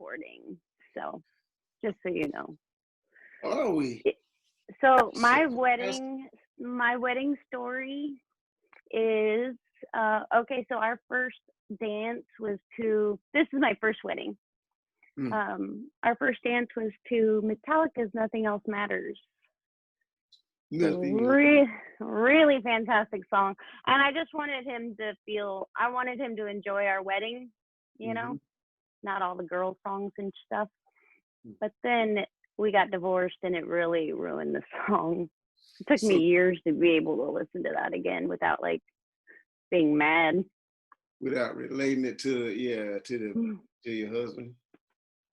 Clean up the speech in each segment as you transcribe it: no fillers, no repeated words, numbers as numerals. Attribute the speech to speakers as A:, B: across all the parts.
A: recording. So just so you know.
B: Are we?
A: So my wedding story is okay. So our first dance was to. This is my first wedding. Our first dance was to Metallica's "Nothing Else Matters."
B: Nothing.
A: Really fantastic song, and I just wanted him to feel. I wanted him to enjoy our wedding. You know, not all the girl songs and stuff. But then we got divorced, and it really ruined the song. It took me years to be able to listen to that again without like being mad.
B: Without relating it to your husband.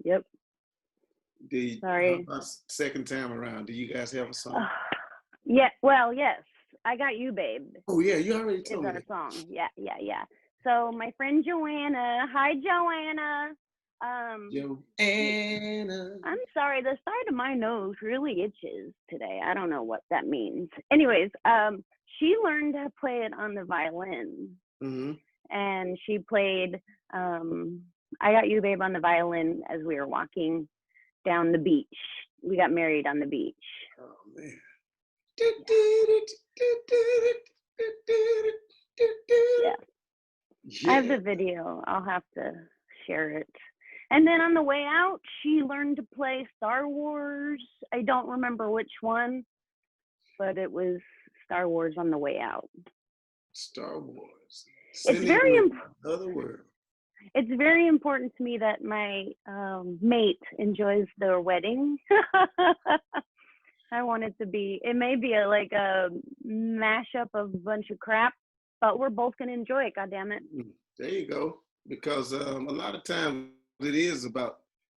A: Yep.
B: Sorry. How about second time around? Do you guys have a song?
A: Yeah. Well, yes. I Got You, Babe.
B: Oh yeah, you already told me.
A: Is our song. Yeah. So my friend Joanna. Hi, Joanna.
B: Joanna.
A: I'm sorry, the side of my nose really itches today. I don't know what that means. Anyways, she learned to play it on the violin. And she played I Got You, Babe on the violin as we were walking down the beach. We got married on the beach.
B: Oh, man.
A: Yeah. I have the video. I'll have to share it. And then on the way out, she learned to play Star Wars. I don't remember which one, but it was Star Wars on the way out.
B: Star Wars.
A: It's very
B: important.
A: It's very important to me that my mate enjoys their wedding. I want it to be. It may be like a mashup of a bunch of crap, but we're both gonna enjoy it. God damn it.
B: There you go. Because a lot of times it is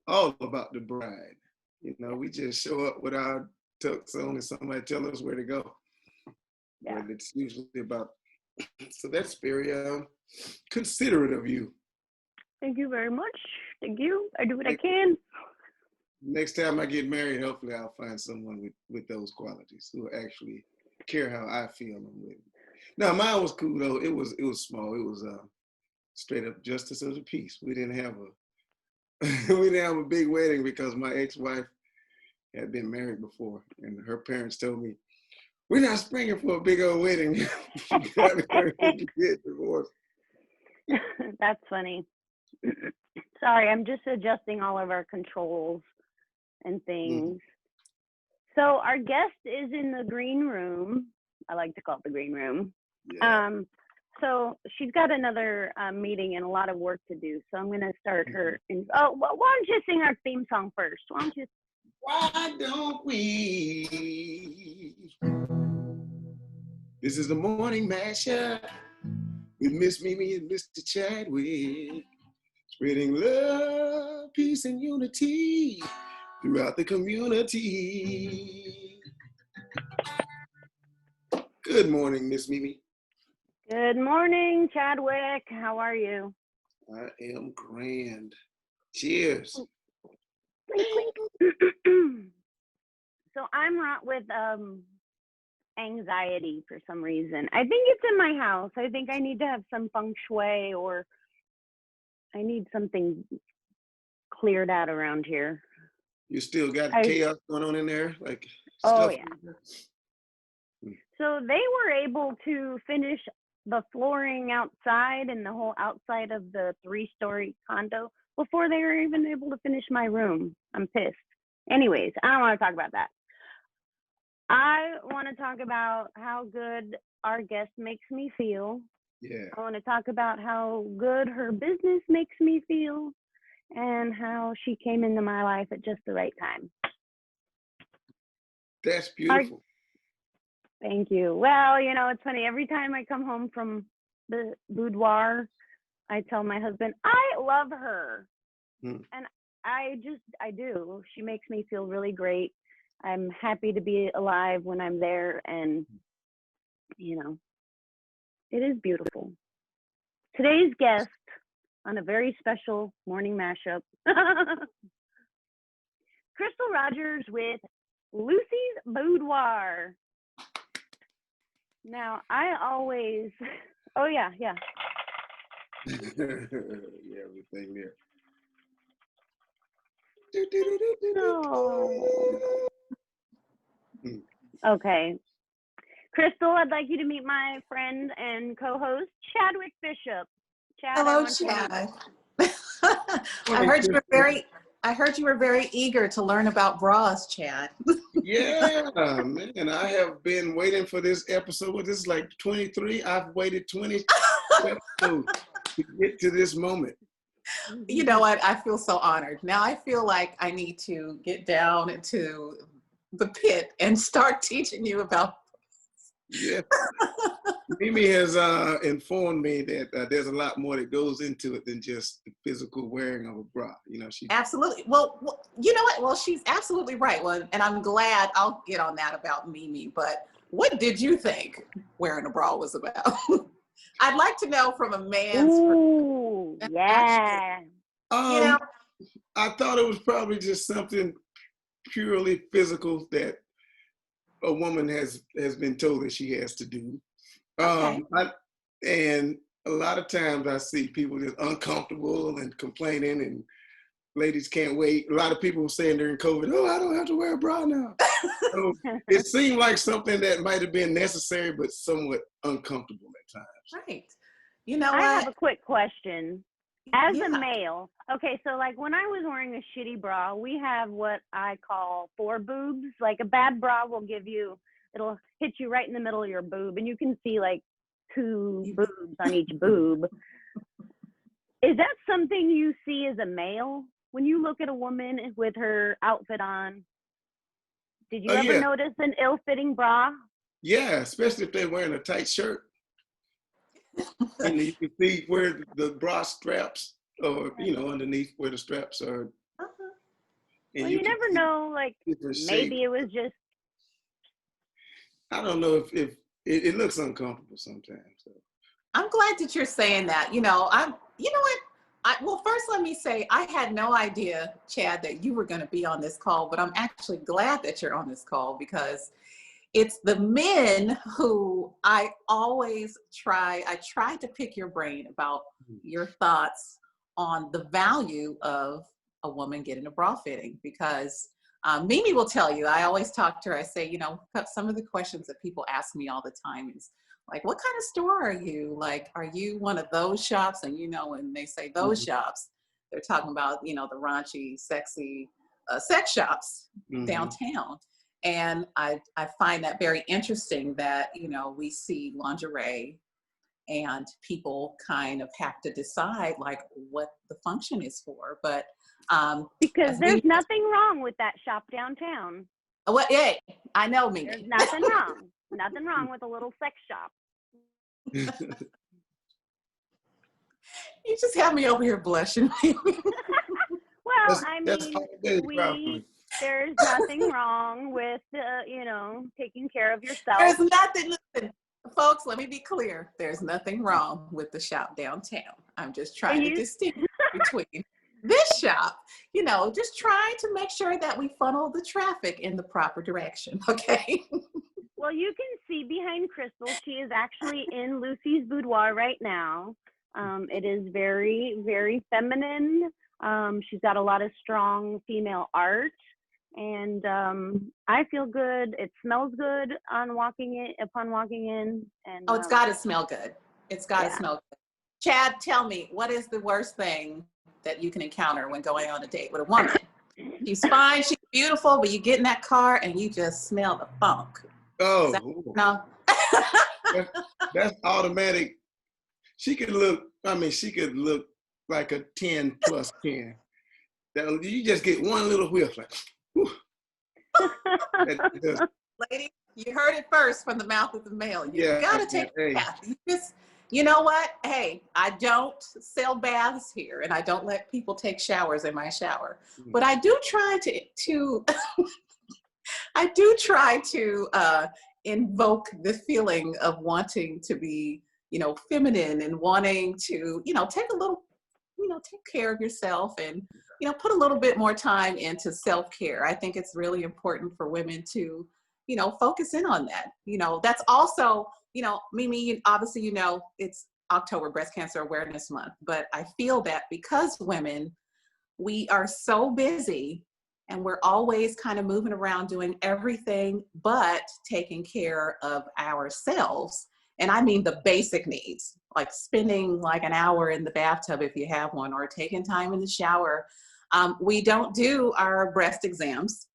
B: all about the bride. You know, we just show up with our tux on and somebody tell us where to go. Yeah. But it's usually about. So that's very considerate of you.
A: Thank you very much. Thank you. I do what I can.
B: Next time I get married, hopefully I'll find someone with those qualities who actually care how I feel on wedding. Now mine was cool though. It was small. It was straight up justice of the peace. We didn't have a big wedding because my ex-wife had been married before, and her parents told me, "We're not springing for a big old wedding." Get divorced.
A: That's funny. Sorry, I'm just adjusting all of our controls and things. So our guest is in the green room. I like to call it the green room. Yeah. So she's got another meeting and a lot of work to do. So I'm going to start her. Why don't you sing our theme song first? Why
B: don't we? This is the morning mashup with Miss Mimi and Mr. Chadwick, spreading love, peace, and unity throughout the community. Good morning, Miss Mimi.
A: Good morning, Chadwick. How are you?
B: I am grand. Cheers.
A: So I'm not with anxiety for some reason. I think it's in my house. I think I need to have some feng shui, or I need something cleared out around here.
B: You still got chaos going on in there?
A: Oh, yeah. So they were able to finish the flooring outside and the whole outside of the 3-story condo before they were even able to finish my room. I'm pissed. Anyways, I don't want to talk about that. I want to talk about how good our guest makes me feel.
B: Yeah.
A: I want to talk about how good her business makes me feel and how she came into my life at just the right time.
B: That's beautiful.
A: Thank you. Well, you know, it's funny. Every time I come home from the Boudoir, I tell my husband, I love her. And I do. She makes me feel really great. I'm happy to be alive when I'm there. And, you know, it is beautiful. Today's guest on a very special morning mashup, Crystal Rogers with Lucy's Boudoir. Now, I always, yeah,
B: everything there.
A: Oh. Okay. Crystal, I'd like you to meet my friend and co-host, Chadwick Bishop. Chad,
C: Hello, Chad. I heard you were very eager to learn about bras, Chad.
B: Yeah, man, I have been waiting for this episode. This is like 23. I've waited 20 episodes to get to this moment.
C: You know what? I feel so honored. Now I feel like I need to get down into the pit and start teaching you about.
B: Yeah. Mimi has informed me that there's a lot more that goes into it than just the physical wearing of a bra. You know, she
C: Absolutely. Well, you know what? Well, she's absolutely right. Well, and I'm glad I'll get on that about Mimi. But what did you think wearing a bra was about? I'd like to know from a man's
A: perspective. Yeah.
C: You know,
B: I thought it was probably just something purely physical that a woman has been told that she has to do.
C: Okay.
B: And a lot of times I see people just uncomfortable and complaining, and ladies can't wait. A lot of people saying during COVID, "Oh, I don't have to wear a bra now." So it seemed like something that might have been necessary, but somewhat uncomfortable at times.
C: Right. You know what?
A: I have a quick question. As
C: Yeah.
A: a male, okay, so like when I was wearing a shitty bra, we have what I call 4 boobs. Like a bad bra will it'll hit you right in the middle of your boob, and you can see like 2 boobs on each boob. Is that something you see as a male when you look at a woman with her outfit on? Did you ever notice an ill-fitting bra?
B: Yeah, especially if they're wearing a tight shirt. And you can see where the bra straps, or underneath where the straps are.
A: Well, you never know. Like maybe it was just.
B: I don't know if it looks uncomfortable sometimes. So.
C: I'm glad that you're saying that. You know what? Well, first let me say I had no idea, Chad, that you were going to be on this call, but I'm actually glad that you're on this call because it's the men who I try to pick your brain about your thoughts on the value of a woman getting a bra fitting, because Mimi will tell you, I always talk to her, I say, some of the questions that people ask me all the time is like, what kind of store are you? Like, are you one of those shops? And when they say those shops, they're talking about, the raunchy, sexy sex shops downtown. And I find that very interesting that, we see lingerie and people kind of have to decide like what the function is for. But
A: because there's nothing wrong with that shop downtown.
C: What? Hey, I know, Mimi.
A: There's nothing wrong. Nothing wrong with a little sex shop.
C: You just have me over here blushing.
A: Well, there's nothing wrong with, taking care of yourself.
C: There's nothing, listen, folks, let me be clear. There's nothing wrong with the shop downtown. I'm just trying to distinguish between this shop, just trying to make sure that we funnel the traffic in the proper direction, okay?
A: Well, you can see behind Crystal, she is actually in Lucy's boudoir right now. It is very, very feminine. She's got a lot of strong female art, and I feel good. It smells good upon walking in. And
C: it's got to smell good. It's got to smell good. Chad, tell me, what is the worst thing that you can encounter when going on a date with a woman? She's fine, she's beautiful, but you get in that car and you just smell the funk.
B: Oh,
C: no.
B: That's automatic. She could look like a 10 plus 10. You just get one little whiff, like, whew.
C: Lady, you heard it first from the mouth of the male. You gotta take a bath. You know what? Hey, I don't sell baths here, and I don't let people take showers in my shower. But I do try to I do try to invoke the feeling of wanting to be, feminine and wanting to, take a little, take care of yourself and, put a little bit more time into self-care. I think it's really important for women to, focus in on that. That's also, Mimi, obviously, it's October Breast Cancer Awareness Month, but I feel that because women we are so busy and we're always kind of moving around doing everything but taking care of ourselves. And I mean the basic needs, like spending like an hour in the bathtub if you have one, or taking time in the shower. We don't do our breast exams.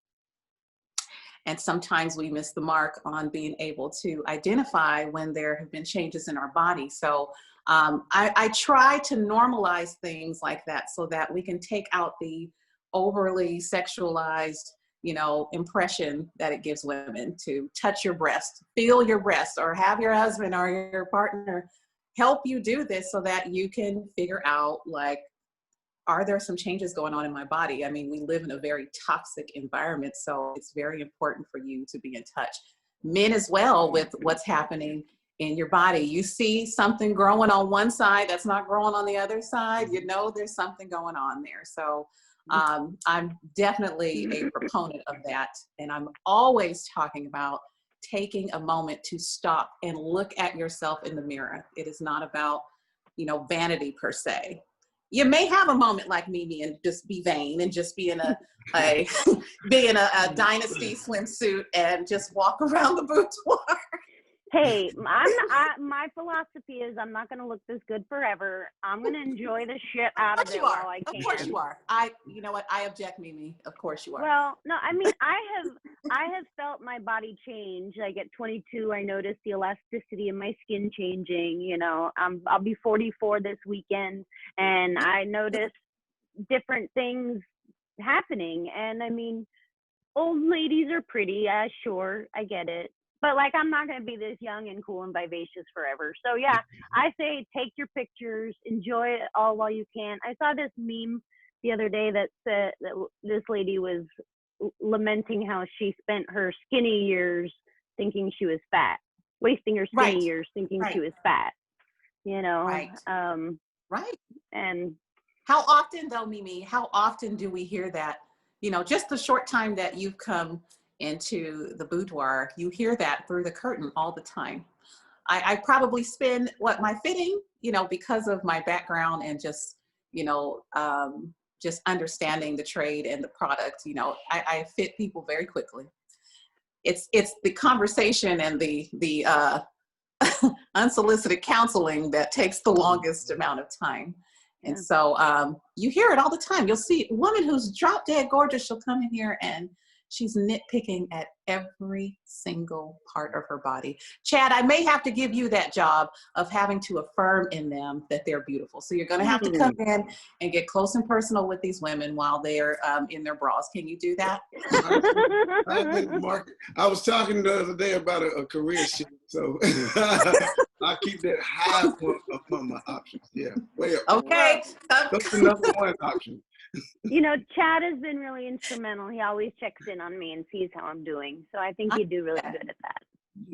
C: And sometimes we miss the mark on being able to identify when there have been changes in our body. So I try to normalize things like that so that we can take out the overly sexualized, impression that it gives women to touch your breast, feel your breast, or have your husband or your partner help you do this so that you can figure out, like, are there some changes going on in my body? I mean, we live in a very toxic environment, so it's very important for you to be in touch. Men as well, with what's happening in your body. You see something growing on one side that's not growing on the other side, there's something going on there. So I'm definitely a proponent of that. And I'm always talking about taking a moment to stop and look at yourself in the mirror. It is not about, vanity per se. You may have a moment like Mimi and just be vain and just be in a dynasty swimsuit and just walk around the boudoir.
A: Hey, my philosophy is I'm not going to look this good forever. I'm going to enjoy the shit out of it while I can.
C: Of course you are. You know what? I object, Mimi. Of course you are.
A: Well, no, I mean, I have felt my body change. Like at 22, I noticed the elasticity in my skin changing. I'll be 44 this weekend, and I noticed different things happening. And I mean, old ladies are pretty. Sure, I get it. But like, I'm not going to be this young and cool and vivacious forever. So yeah, I say take your pictures, enjoy it all while you can. I saw this meme the other day that said that this lady was lamenting how she spent her skinny years thinking she was fat, wasting her skinny years thinking she was fat,
C: Right. Right.
A: And
C: how often though, Mimi, how often do we hear that, just the short time that you've come into the boudoir, you hear that through the curtain all the time. I probably spend my fitting, because of my background and just, just understanding the trade and the product, I fit people very quickly. It's the conversation and the unsolicited counseling that takes the longest amount of time. And so you hear it all the time. You'll see a woman who's drop dead gorgeous. She'll come in here and she's nitpicking at every single part of her body. Chad, I may have to give you that job of having to affirm in them that they're beautiful. So you're going to have to come in and get close and personal with these women while they're in their bras. Can you do that?
B: I was talking the other day about a career shift, so I keep that high upon my options. Yeah, way up.
C: Okay.
B: That's the number one option.
A: Chad has been really instrumental. He always checks in on me and sees how I'm doing. So I think he'd do really good at that.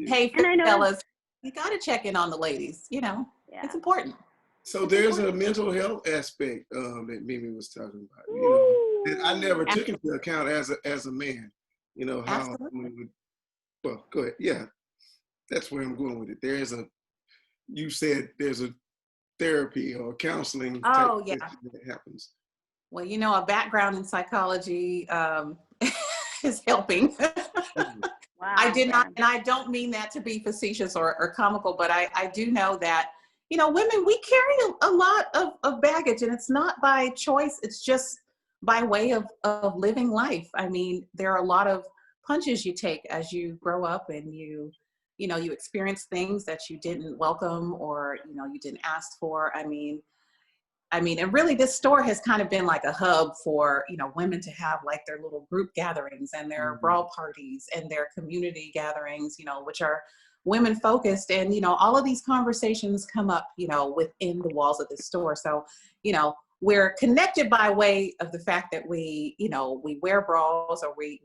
C: Hey, fellas, you got to check in on the ladies. It's important.
B: So there's a mental health aspect that Mimi was talking about. That I never took into account as a man. How would. Well, go ahead. Yeah, that's where I'm going with it. You said there's a therapy or counseling type that happens.
C: Well, a background in psychology is helping.
A: Wow,
C: I did not, and I don't mean that to be facetious or comical, but I do know that, women, we carry a lot of baggage, and it's not by choice. It's just by way of living life. I mean, there are a lot of punches you take as you grow up, and you experience things that you didn't welcome or, you didn't ask for. I mean, and really this store has kind of been like a hub for, women to have like their little group gatherings and their bra parties and their community gatherings, which are women focused. And, all of these conversations come up, within the walls of the store. So, we're connected by way of the fact that we wear bras, or we're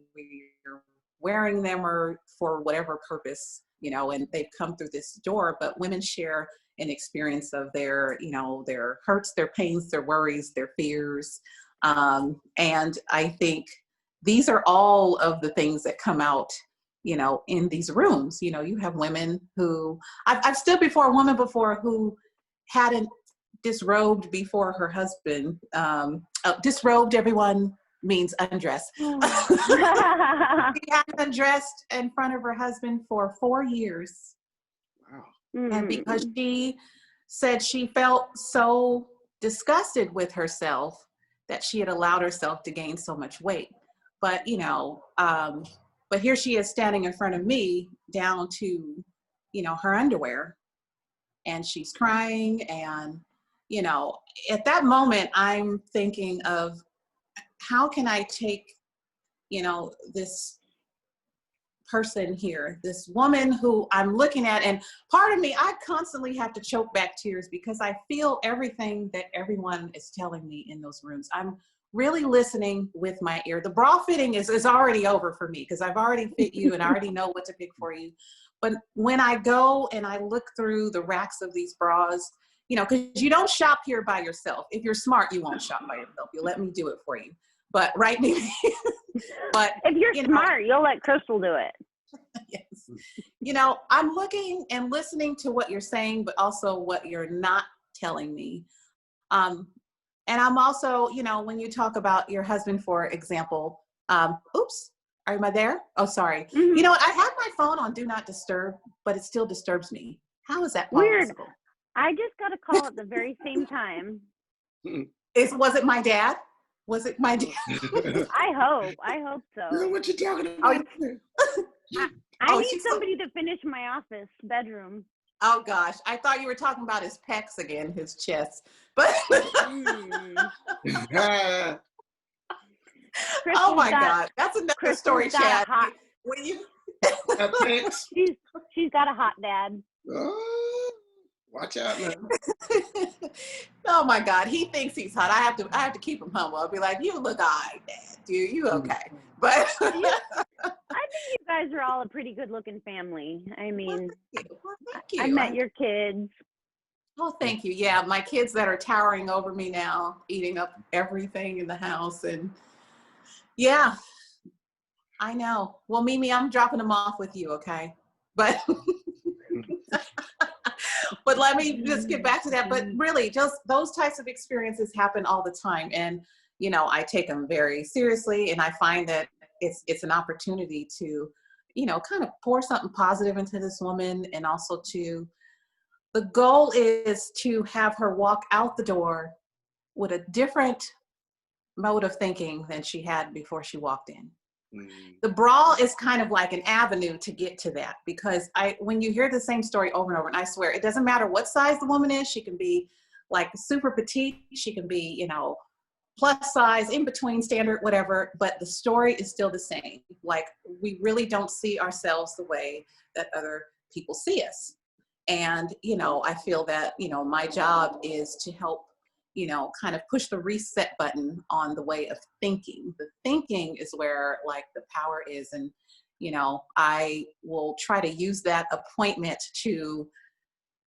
C: wearing them or for whatever purpose, and they've come through this door, but women share an experience of their hurts, their pains, their worries, their fears. And I think these are all of the things that come out, in these rooms. You have women who, I've stood before a woman before who hadn't disrobed before her husband. Disrobed, everyone, means undressed. She hadn't undressed in front of her husband for 4 years.
B: Wow.
C: And because she said she felt so disgusted with herself that she had allowed herself to gain so much weight. But, you know, but here she is standing in front of me down to, you know, her underwear, and she's crying. And, you know, at that moment, I'm thinking of how can I take, you know, this person here, this woman who I'm looking at, and part of me, I constantly have to choke back tears because I feel everything that everyone is telling me in those rooms. I'm really listening with my ear. The bra fitting is already over for me because I've already fit you and I already know what to pick for you. But when I go and I look through the racks of these bras, you know, because you don't shop here by yourself. If you're smart, you won't shop by yourself. You'll let me do it for you. But right, but
A: if you're smart, you'll let Crystal do it.
C: Yes. You know, I'm looking and listening to what you're saying, but also what you're not telling me. And I'm also, you know, when you talk about your husband, for example, oops, am I there? Oh, sorry.
A: Mm-hmm.
C: You know what? I have my phone on Do Not Disturb, but it still disturbs me. How is that possible?
A: Weird. I just got a call at the very same time.
C: Was it my dad? Was it my dad?
A: I hope so.
B: You know what you're talking about?
A: I need somebody to finish my office bedroom.
C: Oh gosh, I thought you were talking about his pecs again, his chest. But oh my God, that's another story, Chad. When you
A: she's got a hot dad.
B: Oh, watch out now.
C: Oh my God, he thinks he's hot. I have to keep him humble. I'll be like, you look all right, Dad. Dude, you okay? But
A: yeah. I think you guys are all a pretty good-looking family. I mean,
C: well, thank you.
A: I met your kids.
C: Oh, thank you. Yeah, my kids that are towering over me now, eating up everything in the house, and yeah, I know. Well, Mimi, I'm dropping them off with you, okay? But but let me just get back to that. But really, just those types of experiences happen all the time, and you know, I take them very seriously, and I find that it's an opportunity to, you know, kind of pour something positive into this woman, and also to, the goal is to have her walk out the door with a different mode of thinking than she had before she walked in. The bra is kind of like an avenue to get to that, because when you hear the same story over and over, and I swear, it doesn't matter what size the woman is. She can be like super petite. She can be, you know, plus size, in between, standard, whatever, but the story is still the same. Like, we really don't see ourselves the way that other people see us. And, you know, I feel that, you know, my job is to help, you know, kind of push the reset button on the way of thinking. The thinking is where like the power is. And, you know, I will try to use that appointment to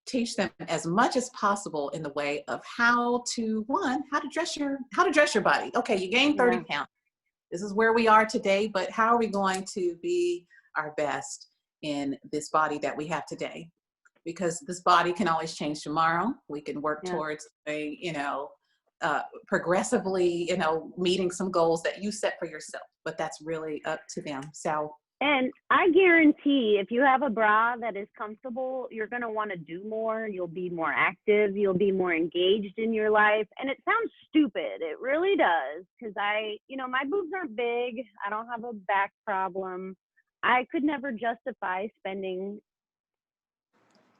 C: teach them as much as possible in the way of how to dress your body. Okay, you gained 30 pounds. This is where we are today, but how are we going to be our best in this body that we have today? Because this body can always change tomorrow. We can work towards a, you know, progressively, you know, meeting some goals that you set for yourself, but that's really up to them. So.
A: And I guarantee if you have a bra that is comfortable, you're going to want to do more. You'll be more active. You'll be more engaged in your life. And it sounds stupid. It really does. Because you know, my boobs aren't big. I don't have a back problem. I could never justify spending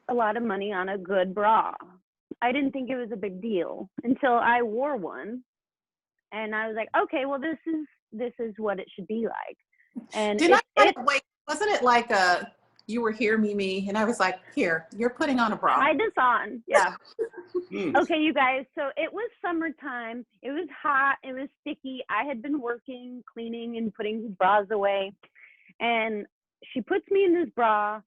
A: a lot of money on a good bra. I didn't think it was a big deal until I wore one. And I was like, okay, well, this is what it should be like. And
C: wait, wasn't it like you were here, Mimi, and I was like, here, you're putting on a bra.
A: Try this on, yeah. Okay, you guys, so it was summertime. It was hot, it was sticky. I had been working, cleaning and putting bras away. And she puts me in this bra.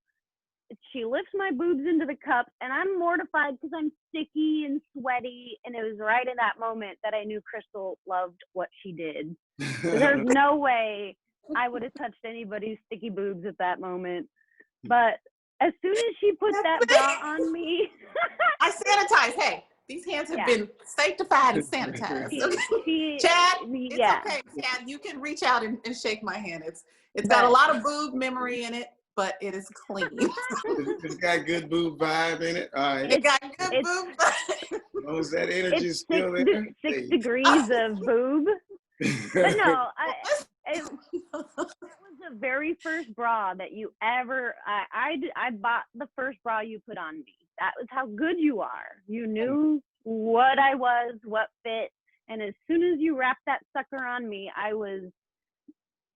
A: She lifts my boobs into the cup, and I'm mortified because I'm sticky and sweaty. And it was right in that moment that I knew Crystal loved what she did. There's no way I would have touched anybody's sticky boobs at that moment. But as soon as she put that bra on me,
C: I sanitize. Hey, These hands have been sanctified and sanitized. Okay. Chad, it's okay. Chad, you can reach out and shake my hand. It's got a lot of boob memory in it, but it is clean.
B: It's got good boob vibe in it. All right.
C: It got good boob vibe.
B: As long as that energy is still there.
A: 6 degrees of boob. But no, it was the very first bra that you ever, I bought the first bra you put on me. That was how good you are. You knew what I was, what fit. And as soon as you wrapped that sucker on me, I was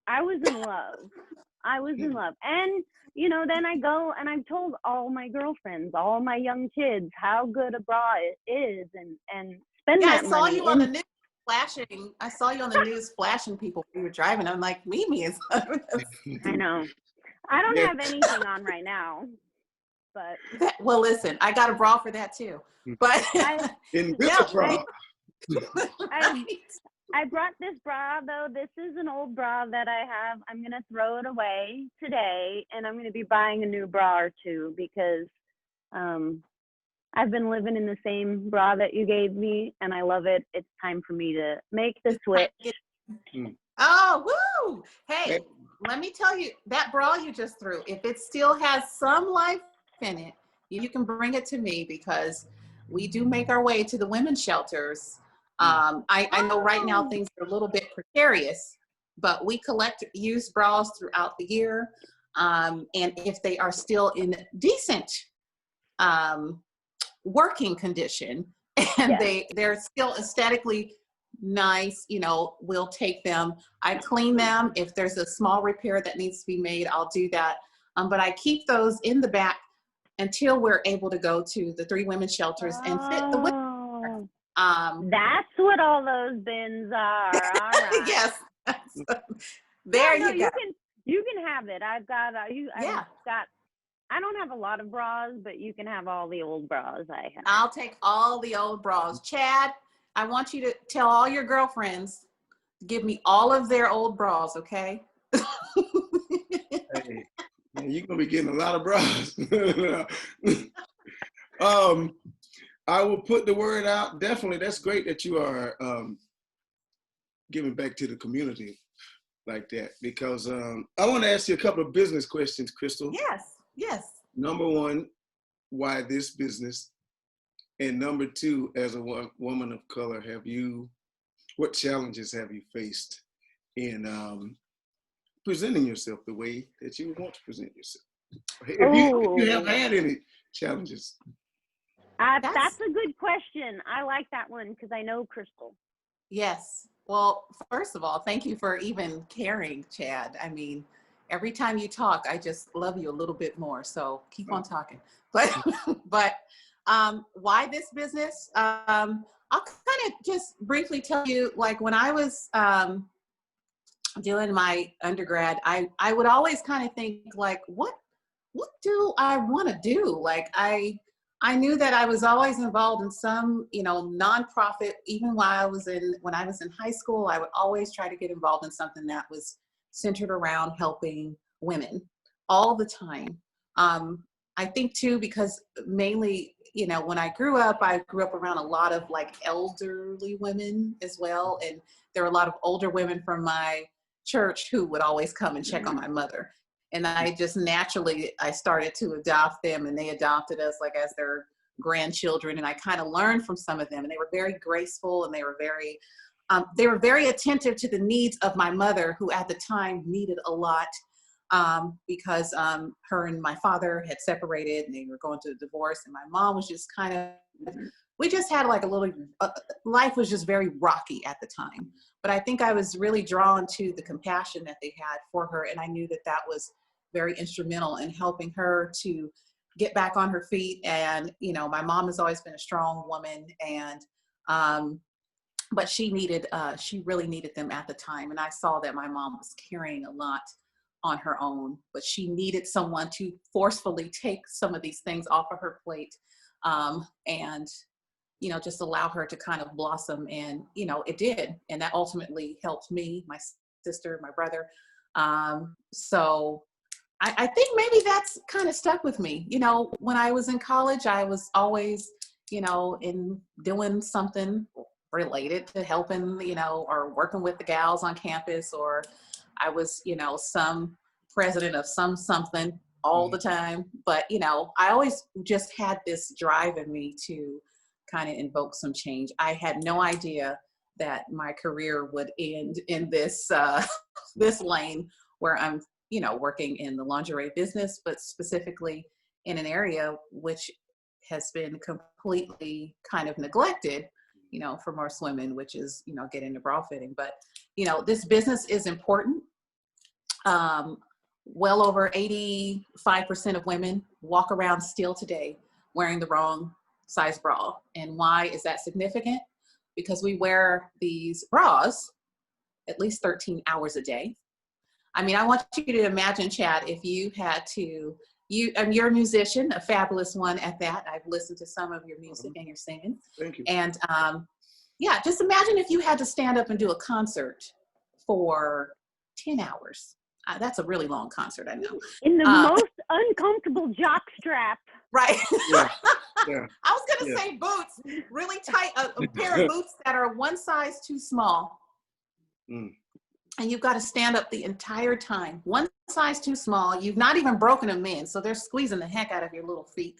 A: in love. I was in love. And, you know, then I go and I've told all my girlfriends, all my young kids, how good a bra it is, and spend that money.
C: I saw you on the news flashing. I saw you on the news flashing people when you were driving. I'm like, Mimi is.
A: I know. I don't have anything on right now. But
C: well, listen, I got a bra for that too. But I brought this bra though. This is an old bra that I have. I'm gonna throw it away today, and I'm gonna be buying a new bra or two because I've been living in the same bra that you gave me, and I love it. It's time for me to make the switch. Oh, woo! Hey, let me tell you, that bra you just threw, if it still has some life in it, you can bring it to me because we do make our way to the women's shelters. I know right now things are a little bit precarious, but we collect used bras throughout the year. And if they are still in decent working condition and they're still aesthetically nice, you know, we'll take them. I clean them. If there's a small repair that needs to be made, I'll do that. But I keep those in the back until we're able to go to the 3 women's shelters and fit the women.
A: That's what all those bins are. All right.
C: Yes. There you go.
A: You can have it. I've got I don't have a lot of bras, but you can have all the old bras I have.
C: I'll take all the old bras. Chad, I want you to tell all your girlfriends to give me all of their old bras, okay?
B: Hey, man, you're gonna be getting a lot of bras. I will put the word out. Definitely, that's great that you are giving back to the community like that, because I want to ask you a couple of business questions, Crystal.
C: Yes.
B: Number 1, why this business? And number 2, as a woman of color, what challenges have you faced in presenting yourself the way that you would want to present yourself? If you have had any challenges.
A: That's a good question. I like that one because I know Crystal.
C: Yes. Well, first of all, thank you for even caring, Chad. I mean, every time you talk, I just love you a little bit more. So keep on talking. But why this business? I'll kind of just briefly tell you, like when I was doing my undergrad, I would always kind of think like, what do I want to do? Like I knew that I was always involved in some, you know, nonprofit. Even when I was in high school, I would always try to get involved in something that was centered around helping women all the time. I think too, because mainly, you know, when I grew up around a lot of like elderly women as well. And there were a lot of older women from my church who would always come and check on my mother. And I just naturally, I started to adopt them, and they adopted us like as their grandchildren. And I kind of learned from some of them, and they were very graceful, and they were very attentive to the needs of my mother, who at the time needed a lot because her and my father had separated, and they were going to a divorce. And my mom was just kind of, we just had like a little, life was just very rocky at the time. But I think I was really drawn to the compassion that they had for her. And I knew that that was very instrumental in helping her to get back on her feet. And, you know, my mom has always been a strong woman, and, but she really needed them at the time. And I saw that my mom was carrying a lot on her own, but she needed someone to forcefully take some of these things off of her plate. And, you know, just allow her to kind of blossom. And, you know, it did. And that ultimately helped me, my sister, my brother. So I think maybe that's kind of stuck with me. You know, when I was in college, I was always, you know, in doing something related to helping, you know, or working with the gals on campus, or I was, you know, some president of something all the time. But, you know, I always just had this drive in me to kind of invoke some change. I had no idea that my career would end in this, this lane where I'm, you know, working in the lingerie business, but specifically in an area which has been completely kind of neglected, you know, for most women, which is, you know, getting into bra fitting. But, you know, this business is important. Well over 85% of women walk around still today wearing the wrong size bra. And why is that significant? Because we wear these bras at least 13 hours a day. I mean, I want you to imagine, Chad, if you had to, you're a musician, a fabulous one at that. I've listened to some of your music and your singing.
B: Thank you.
C: And yeah, just imagine if you had to stand up and do a concert for 10 hours. That's a really long concert, I know.
A: In the most uncomfortable jock strap.
C: Right.
B: Yeah. Yeah.
C: I was going to say boots, really tight, a pair of boots that are one size too small. And you've got to stand up the entire time. One size too small. You've not even broken them in. So they're squeezing the heck out of your little feet.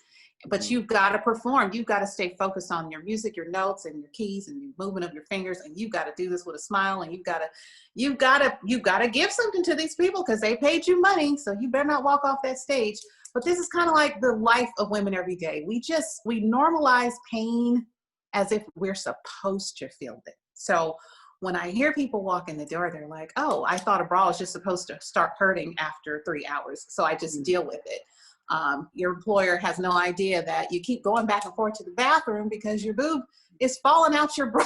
C: But you've got to perform. You've got to stay focused on your music, your notes, and your keys, and your movement of your fingers. And you've got to do this with a smile. And you've got to give something to these people because they paid you money. So you better not walk off that stage. But this is kind of like the life of women every day. We normalize pain as if we're supposed to feel it. So when I hear people walk in the door, they're like, oh, I thought a bra was just supposed to start hurting after 3 hours. So I just deal with it. Your employer has no idea that you keep going back and forth to the bathroom because your boob is falling out your bra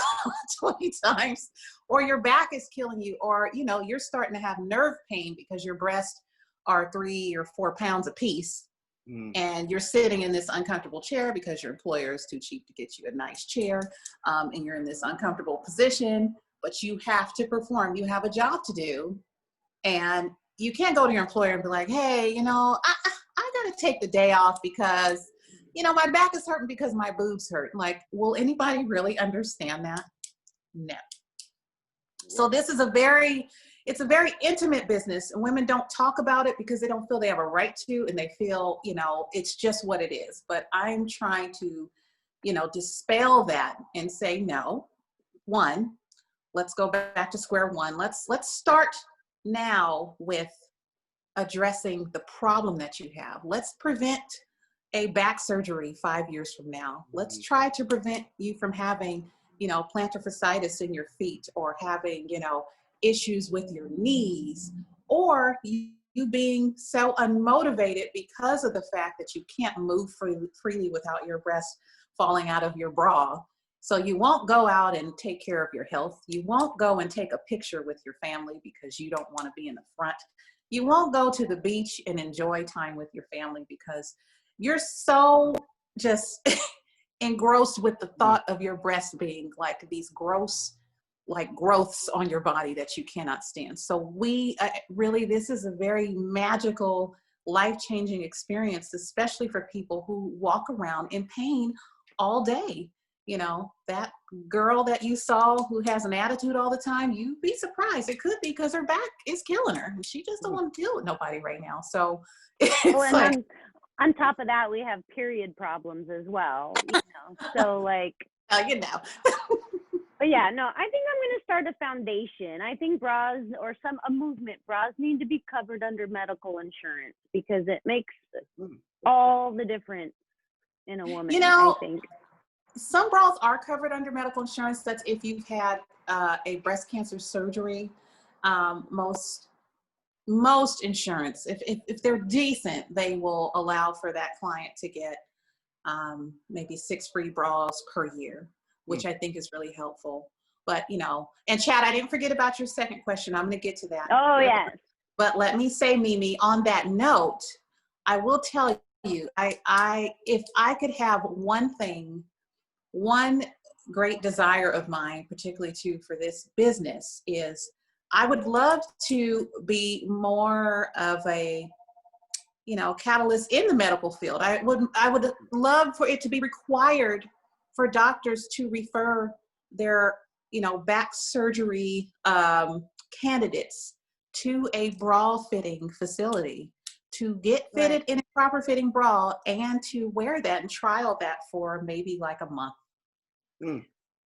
C: 20 times, or your back is killing you, or, you know, you're starting to have nerve pain because your breasts are 3 or 4 pounds a piece. And you're sitting in this uncomfortable chair because your employer is too cheap to get you a nice chair. And you're in this uncomfortable position, but you have to perform. You have a job to do. And you can't go to your employer and be like, hey, you know, I got to take the day off because, you know, my back is hurting because my boobs hurt. Like, will anybody really understand that? No. So this is it's a very intimate business, and women don't talk about it because they don't feel they have a right to, and they feel, you know, it's just what it is. But I'm trying to, you know, dispel that and say, no, one, let's go back to square one. Let's start now with addressing the problem that you have. Let's prevent a back surgery 5 years from now. Let's try to prevent you from having, you know, plantar fasciitis in your feet, or having, you know, issues with your knees, or you being so unmotivated because of the fact that you can't move freely without your breast falling out of your bra. So you won't go out and take care of your health. You won't go and take a picture with your family because you don't want to be in the front. You won't go to the beach and enjoy time with your family because you're so just engrossed with the thought of your breast being like these gross, like growths on your body that you cannot stand. So really, this is a very magical, life-changing experience, especially for people who walk around in pain all day. You know, that girl that you saw who has an attitude all the time, you'd be surprised. It could be because her back is killing her and she just don't want to deal with nobody right now. So it's
A: on top of that, we have period problems as well, you know, so like,
C: you know.
A: But yeah, no, I think I'm going to start a foundation. I think bras, or a movement, bras need to be covered under medical insurance because it makes all the difference in a woman,
C: you know,
A: I think.
C: Some bras are covered under medical insurance. That's if you've had a breast cancer surgery. Most insurance, if they're decent, they will allow for that client to get maybe 6 free bras per year, which I think is really helpful. But, you know, and Chad, I didn't forget about your second question. I'm going to get to that.
A: Oh, yes.
C: But let me say, Mimi, on that note, I will tell you, if I could have one great desire of mine, particularly too for this business, is I would love to be more of a, you know, catalyst in the medical field. I would love for it to be required for doctors to refer their, back surgery candidates to a bra fitting facility to get fitted in a proper fitting bra and to wear that and trial that for maybe like a month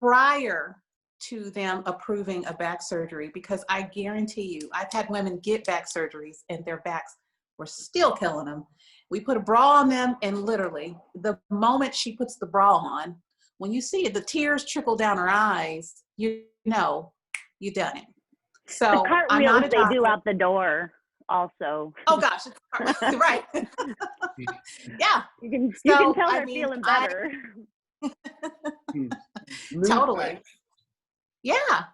C: prior to them approving a back surgery. Because I guarantee you, I've had women get back surgeries and their backs were still killing them. We put a bra on them, and literally the moment she puts the bra on, when you see it, the tears trickle down her eyes, you know you done it. So
A: the cartwheels they do out the door also.
C: Oh gosh, right. Yeah.
A: You can tell they're feeling better.
C: Totally. Yeah.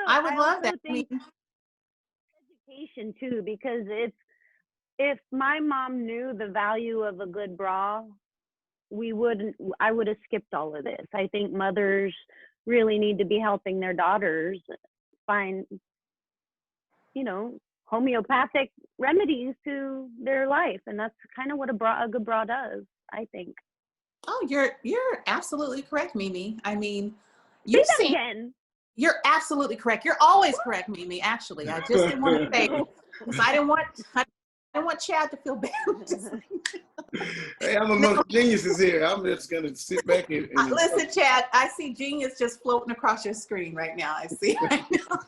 C: I would love that.
A: Education too, because if my mom knew the value of a good bra, I would have skipped all of this. I think mothers really need to be helping their daughters find, homeopathic remedies to their life. And that's kind of what a good bra does, I think.
C: Oh, you're absolutely correct, Mimi. I mean,
A: again.
C: You're absolutely correct. You're always correct, Mimi, actually. I just didn't want to say, because I didn't want Chad to feel bad.
B: Hey, I'm amongst geniuses here. I'm just going to sit back and
C: listen, Chad, I see genius just floating across your screen right now. I see right now.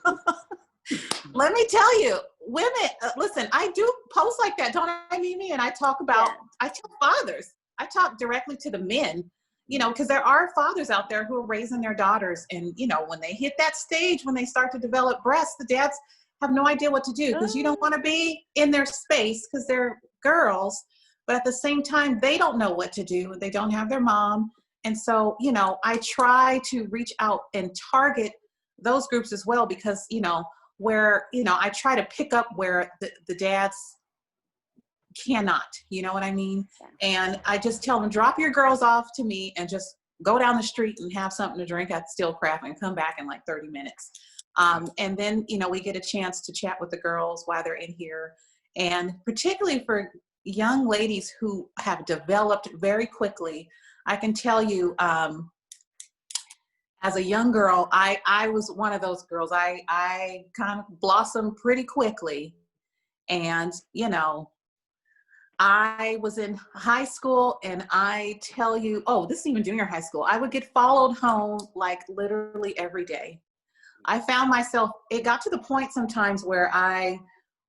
C: Let me tell you, women, listen, I do posts like that, don't I, Mimi? And I talk about, I tell fathers, I talk directly to the men, because there are fathers out there who are raising their daughters. And, when they hit that stage, when they start to develop breasts, the dads have no idea what to do, because you don't want to be in their space because they're girls. But at the same time, they don't know what to do. They don't have their mom. And so, I try to reach out and target those groups as well, because, where, I try to pick up where the dads cannot, you know what I mean? And I just tell them, drop your girls off to me and just go down the street and have something to drink at Steelcraft and come back in like 30 minutes. And then, we get a chance to chat with the girls while they're in here. And particularly for young ladies who have developed very quickly, I can tell you, as a young girl, I was one of those girls. I kind of blossomed pretty quickly. And, I was in high school, and I tell you, this is even junior high school, I would get followed home like literally every day. I found myself, it got to the point sometimes where I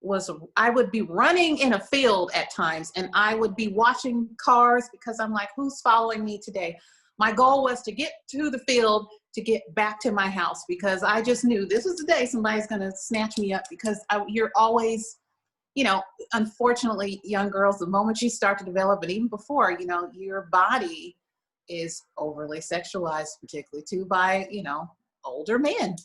C: would be running in a field at times, and I would be watching cars because I'm like, who's following me today? My goal was to get to the field to get back to my house, because I just knew this was the day somebody's going to snatch me up, because you're always, unfortunately, young girls, the moment you start to develop, and even before, your body is overly sexualized, particularly too by, older men.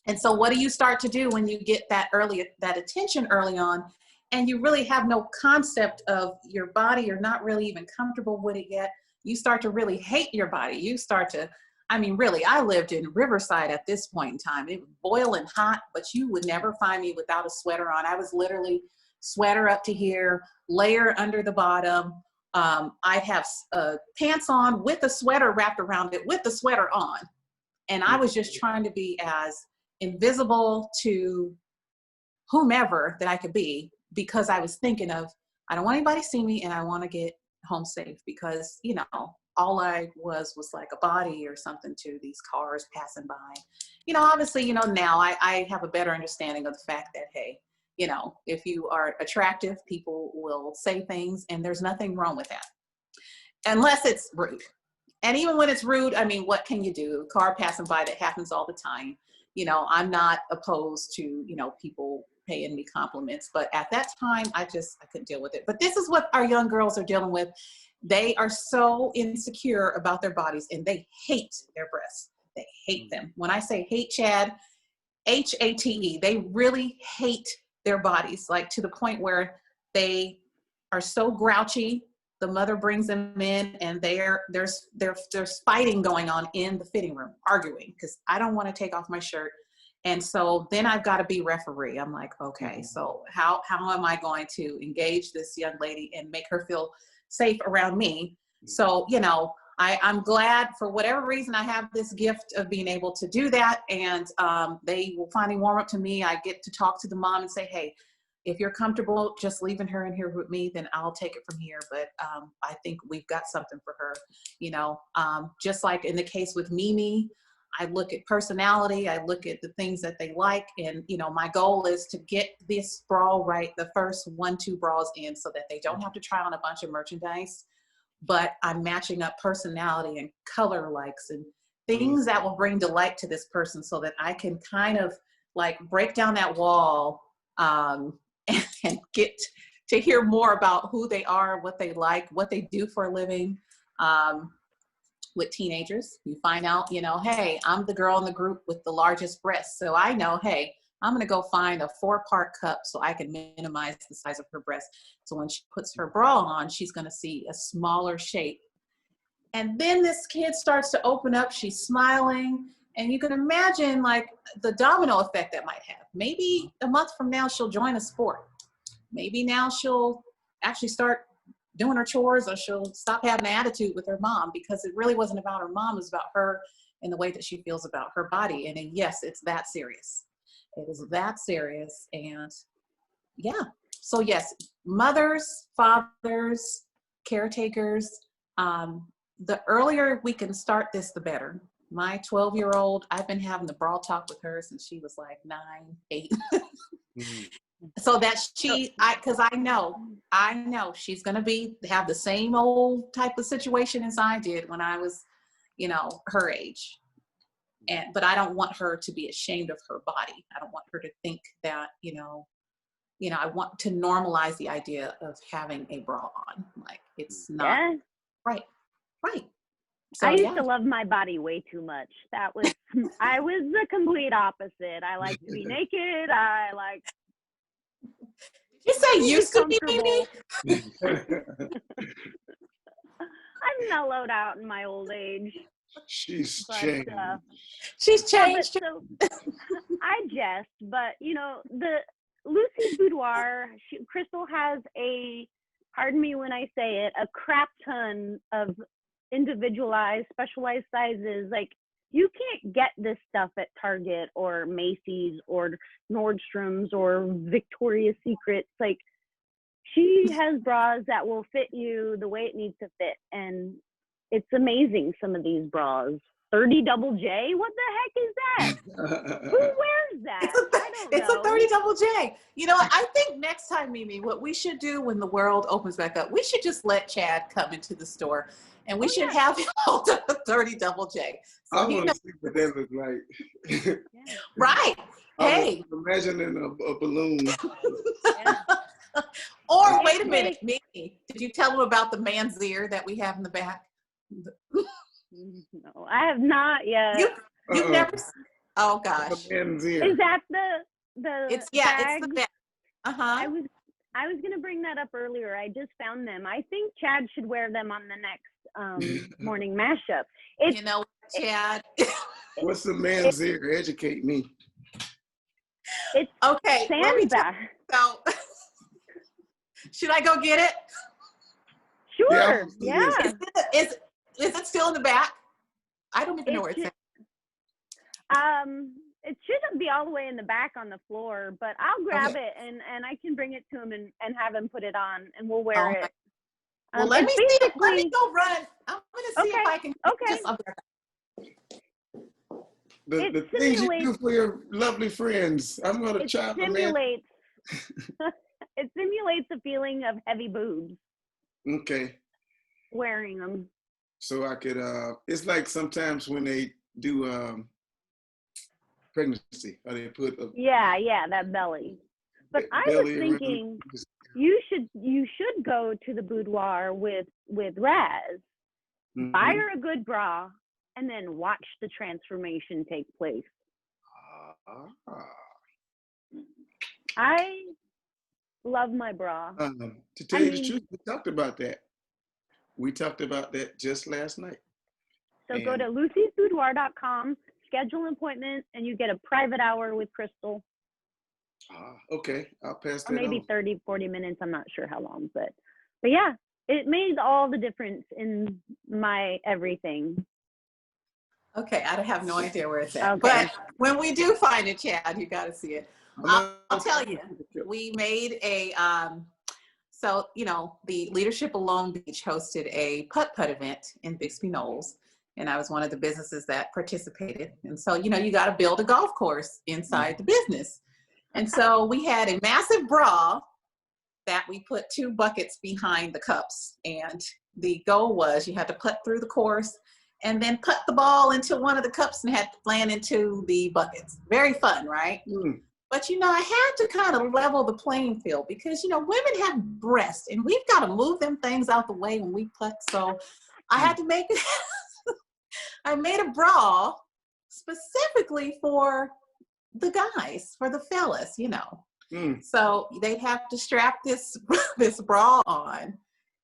C: And so what do you start to do when you get that attention early on, and you really have no concept of your body, you're not really even comfortable with it yet, you start to really hate your body. You start to, really, I lived in Riverside at this point in time. It was boiling hot, but you would never find me without a sweater on. I was literally sweater up to here, layer under the bottom. I'd have pants on with a sweater wrapped around it with the sweater on. And I was just trying to be as invisible to whomever that I could be, because I was thinking of, I don't want anybody to see me, and I want to get home safe, because, all I was like a body or something to these cars passing by. Obviously, now I have a better understanding of the fact that, hey, if you are attractive, people will say things, and there's nothing wrong with that, unless it's rude. And even when it's rude, what can you do? A car passing by, that happens all the time. I'm not opposed to, people paying me compliments, but at that time, I couldn't deal with it. But this is what our young girls are dealing with. They are so insecure about their bodies, and they hate their breasts. They hate them. When I say hate, Chad, H-A-T-E, they really hate their bodies, like to the point where they are so grouchy. The mother brings them in, and there's fighting going on in the fitting room, arguing, because I don't want to take off my shirt. And so then I've got to be referee. I'm like, okay, so how am I going to engage this young lady and make her feel safe around me? So, I'm glad for whatever reason I have this gift of being able to do that. And they will finally warm up to me. I get to talk to the mom and say, hey, if you're comfortable just leaving her in here with me, then I'll take it from here. But I think we've got something for her, you know, just like in the case with Mimi, I look at personality, I look at the things that they like. And, you know, my goal is to get this bra right, the first 1-2 bras in, so that they don't have to try on a bunch of merchandise, but I'm matching up personality and color likes and things that will bring delight to this person, so that I can kind of like break down that wall and get to hear more about who they are, what they like, what they do for a living. With teenagers, you find out, you know, hey, I'm the girl in the group with the largest breasts. So I know, hey, I'm going to go find a 4-part cup so I can minimize the size of her breast. So when she puts her bra on, she's going to see a smaller shape. And then this kid starts to open up. She's smiling. And you can imagine like the domino effect that might have. Maybe a month from now, she'll join a sport. Maybe now she'll actually start doing her chores, or she'll stop having an attitude with her mom, because it really wasn't about her mom. It was about her and the way that she feels about her body. And yes, it's that serious. It is that serious. And yeah, so yes, mothers, fathers, caretakers, the earlier we can start this, the better. My 12-year-old, I've been having the bra talk with her since she was like 9, 8. So that because I know she's going to have the same old type of situation as I did when I was, you know, her age. But I don't want her to be ashamed of her body. I don't want her to think that, you know, I want to normalize the idea of having a bra on. Like, it's not right. So,
A: I used to love my body way too much. I was the complete opposite. I like to be naked. I like.
C: You say used to be,
A: baby? I'm mellowed out in my old age.
B: She's changed.
C: She's changed.
A: So, I jest, but you know, the Lucy's Boudoir, Crystal has pardon me when I say it, a crap ton of individualized, specialized sizes. Like, you can't get this stuff at Target or Macy's or Nordstrom's or Victoria's Secrets. Like, she has bras that will fit you the way it needs to fit. And it's amazing, some of these bras. 30 double J? What the heck is that? Who wears that?
C: It's a 30 double J. You know, I think next time, Mimi, what we should do when the world opens back up, we should just let Chad come into the store, and we should have him hold up a 30 double J. So
B: I want to see what that looks like.
C: Right. Hey.
B: Imagining a balloon.
C: Or wait a minute, Mimi, did you tell him about the man's ear that we have in the back?
A: No, I have not yet.
C: You've never. Oh gosh.
B: The man's ear.
A: Is that the?
C: It's the bag.
A: I was gonna bring that up earlier. I just found them. I think Chad should wear them on the next morning mashup.
C: You know, Chad.
B: What's the man's ear? Educate me.
A: It's
C: okay.
A: Sandbag.
C: So, should I go get it?
A: Sure. Yeah.
C: Is it still in the back? I don't even know where it's at.
A: It shouldn't be all the way in the back on the floor, but I'll grab it and I can bring it to him and have him put it on, and we'll wear it.
C: Well, let me see. Let me go run. I'm gonna see if I can.
B: The things you do for your lovely friends. I'm gonna chop them in.
A: It simulates the feeling of heavy boobs.
B: Okay.
A: Wearing them. So
B: I could. It's like sometimes when they do pregnancy, or they put.
A: That belly. But I was thinking you should go to the Boudoir with Raz, buy her a good bra, and then watch the transformation take place. I love my bra.
B: To tell you the truth, we talked about that. We talked about that just last night.
A: So go to lucysboudoir.com, schedule an appointment, and you get a private hour with Crystal.
B: Okay, I'll pass that
A: or maybe
B: on.
A: 30, 40 minutes. I'm not sure how long, but yeah. it made all the difference in my everything.
C: Okay, I have no idea where it's at.
A: Okay.
C: But when we do find it, Chad, you got to see it. I'll tell you, we made a, so, you know, the Leadership of Long Beach hosted a putt-putt event in Bixby Knolls. And I was one of the businesses that participated. And so, you know, you got to build a golf course inside the business. And so we had a massive brawl that we put 2 buckets behind the cups. And the goal was you had to putt through the course and then put the ball into one of the cups and had to land into the buckets. Very fun, right? Mm. But, you know, I had to kind of level the playing field because, you know, women have breasts and we've got to move them things out the way when we putt. So I had to make it, I made a bra specifically for the guys, for the fellas, you know. Mm. So they'd have to strap this bra on.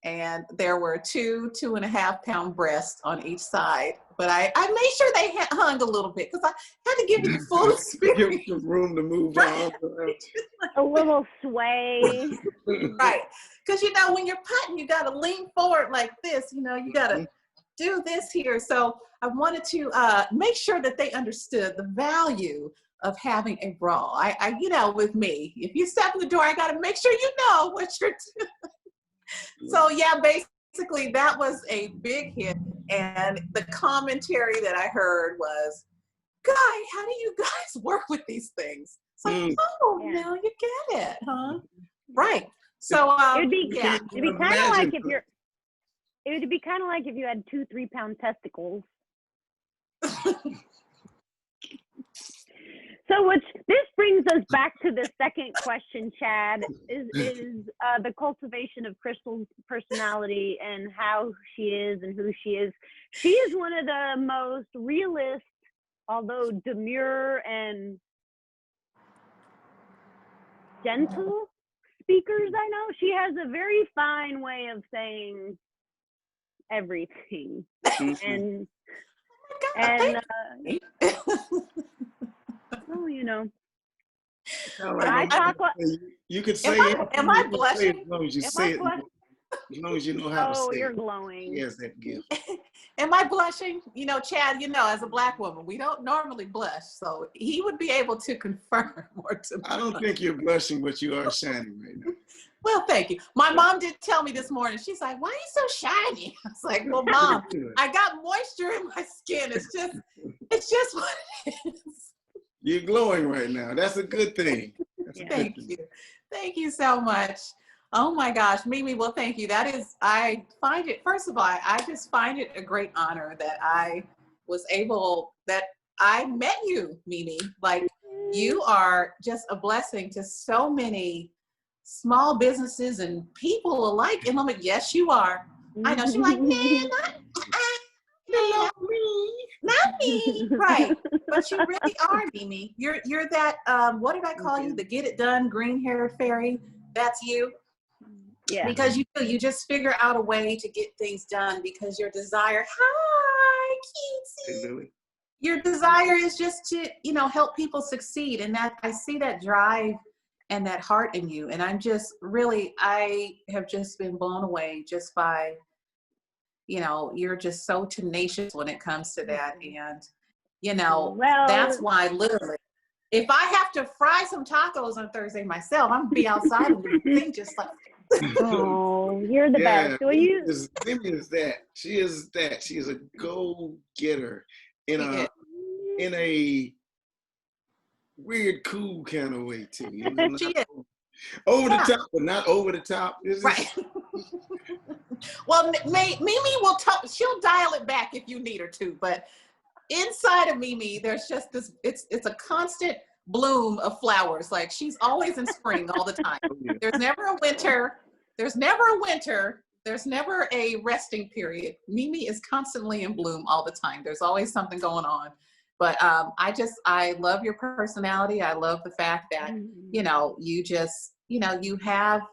C: And there were 2 2.5-pound breasts on each side. But I made sure they hung a little bit because I had to give you the full experience.
B: Give some room to move down.
A: A little sway.
C: Right. Because, you know, when you're putting, you got to lean forward like this. You know, you got to do this here. So I wanted to make sure that they understood the value of having a bra. I you know, with me, if you step in the door, I got to make sure you know what you're doing. So yeah, basically that was a big hit. And the commentary that I heard was, "Guy, how do you guys work with these things?" It's like, oh, now you get it, huh? Right. So
A: it'd be kind of like if you're. It would be kind of like if you had 2 3-pound testicles. So this brings us back to the second question, Chad, is the cultivation of Crystal's personality and how she is and who she is. She is one of the most realist, although demure and gentle speakers I know. She has a very fine way of saying everything. And well, you know,
B: I talk. You could say it.
C: Am I blushing?
B: As long as you say it. As long as you know how to say it.
A: Oh, you're glowing.
B: Yes, that gift.
C: Am I blushing? You know, Chad, you know, as a Black woman, we don't normally blush. So he would be able to confirm or to
B: I don't think you're blushing, but you are shining right now.
C: Well, thank you. My mom did tell me this morning, she's like, "Why are you so shiny?" I was like, "Well, Mom, I got moisture in my skin. It's just what it is."
B: You're glowing right now. That's a good thing.
C: Thank you. Thank you so much. Oh my gosh, Mimi, well, thank you. I find it, first of all, I just find it a great honor that I met you, Mimi. Like, you are just a blessing to so many small businesses and people alike. And I'm like, yes, you are. I know. She's like, man, not me. Right. But you really are, Mimi. You're that, what did I call you? The get it done green-haired fairy. That's you. Yeah. Because you just figure out a way to get things done because your desire, hi, cutesy. Your desire is just to, you know, help people succeed. And that I see that drive and that heart in you. And I'm just really, I have just been blown away just by, you know, you're just so tenacious when it comes to that. And, you know, that's why literally, if I have to fry some tacos on Thursday myself, I'm gonna be outside and do the thing just like.
A: Oh, you're the best.
B: Mimi is that. She is that. She is a go-getter in a weird, cool kind of way too. You know,
C: she is.
B: Over the top, but not over the top.
C: Right. Well, Mimi will she'll dial it back if you need her to, but inside of Mimi, there's just this, it's a constant bloom of flowers. Like, she's always in spring all the time. There's never a winter. There's never a resting period. Mimi is constantly in bloom all the time. There's always something going on. But I love your personality. I love the fact that, you know, you just, you know, you have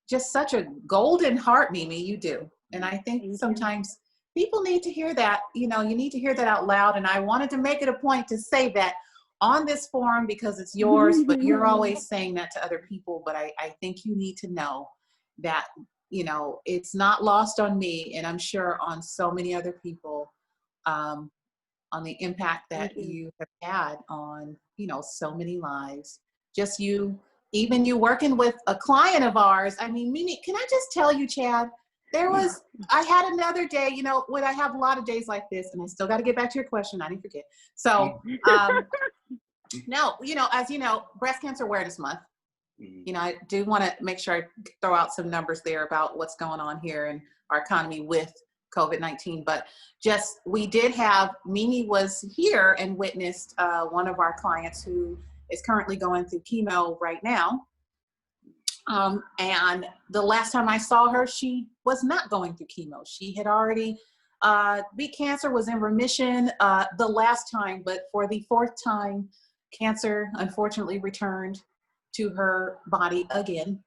C: just such a golden heart, Mimi, you do. And I think sometimes people need to hear that, you know, you need to hear that out loud. And I wanted to make it a point to say that on this forum because it's yours, but you're always saying that to other people. But I think you need to know that you know, it's not lost on me, and I'm sure on so many other people, on the impact that you have had on, you know, so many lives. Just you, even you working with a client of ours. I mean, Mimi, can I just tell you, Chad, I had another day, you know, when I have a lot of days like this, and I still got to get back to your question. I didn't forget. So, now, you know, as you know, Breast Cancer Awareness Month, you know, I do want to make sure I throw out some numbers there about what's going on here in our economy with COVID-19. But just, we did have, Mimi was here and witnessed one of our clients who is currently going through chemo right now. And the last time I saw her, she was not going through chemo. She had already beat cancer, was in remission the last time, but for the fourth time, cancer unfortunately returned to her body again.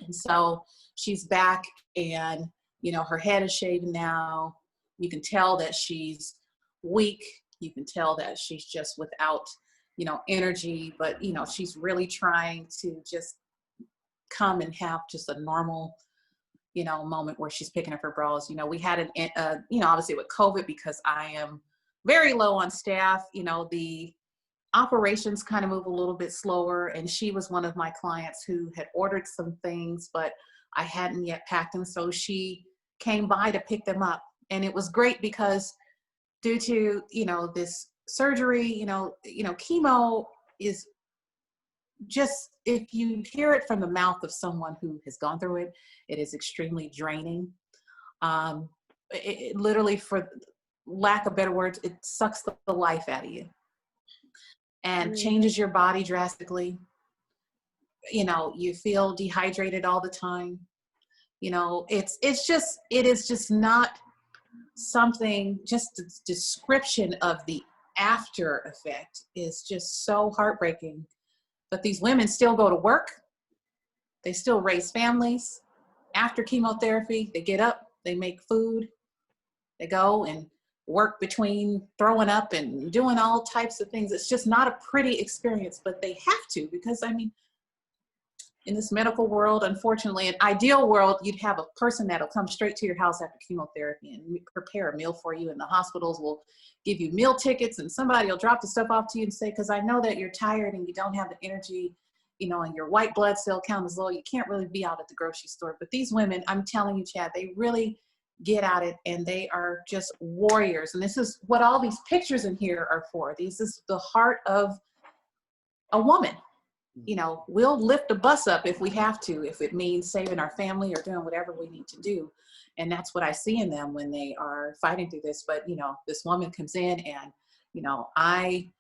C: And so she's back, and, you know, her head is shaven now. You can tell that she's weak. You can tell that she's just without, you know, energy, but, you know, she's really trying to just come and have just a normal, you know, moment where she's picking up her bras. You know, we had you know, obviously with COVID, because I am very low on staff, you know, the operations kind of move a little bit slower. And she was one of my clients who had ordered some things, but I hadn't yet packed them. So she came by to pick them up. And it was great because due to, you know, this surgery, you know, chemo is just, if you hear it from the mouth of someone who has gone through it, it is extremely draining. It literally, for lack of better words, it sucks the life out of you and changes your body drastically. You know, you feel dehydrated all the time. You know, it is just not something, just the description of the after effect is just so heartbreaking. But these women still go to work. They still raise families. After chemotherapy, they get up, they make food, they go and work between throwing up and doing all types of things. It's just not a pretty experience, but they have to, because I mean, in this medical world, unfortunately, in ideal world, you'd have a person that'll come straight to your house after chemotherapy and prepare a meal for you, and the hospitals will give you meal tickets, and somebody will drop the stuff off to you and say, because I know that you're tired and you don't have the energy, you know, and your white blood cell count is low, you can't really be out at the grocery store. But these women, I'm telling you, Chad, they really get at it, and they are just warriors. And this is what all these pictures in here are for. This is the heart of a woman. You know, we'll lift a bus up if we have to, if it means saving our family or doing whatever we need to do. And that's what I see in them when they are fighting through this. But, you know, this woman comes in, and, you know, I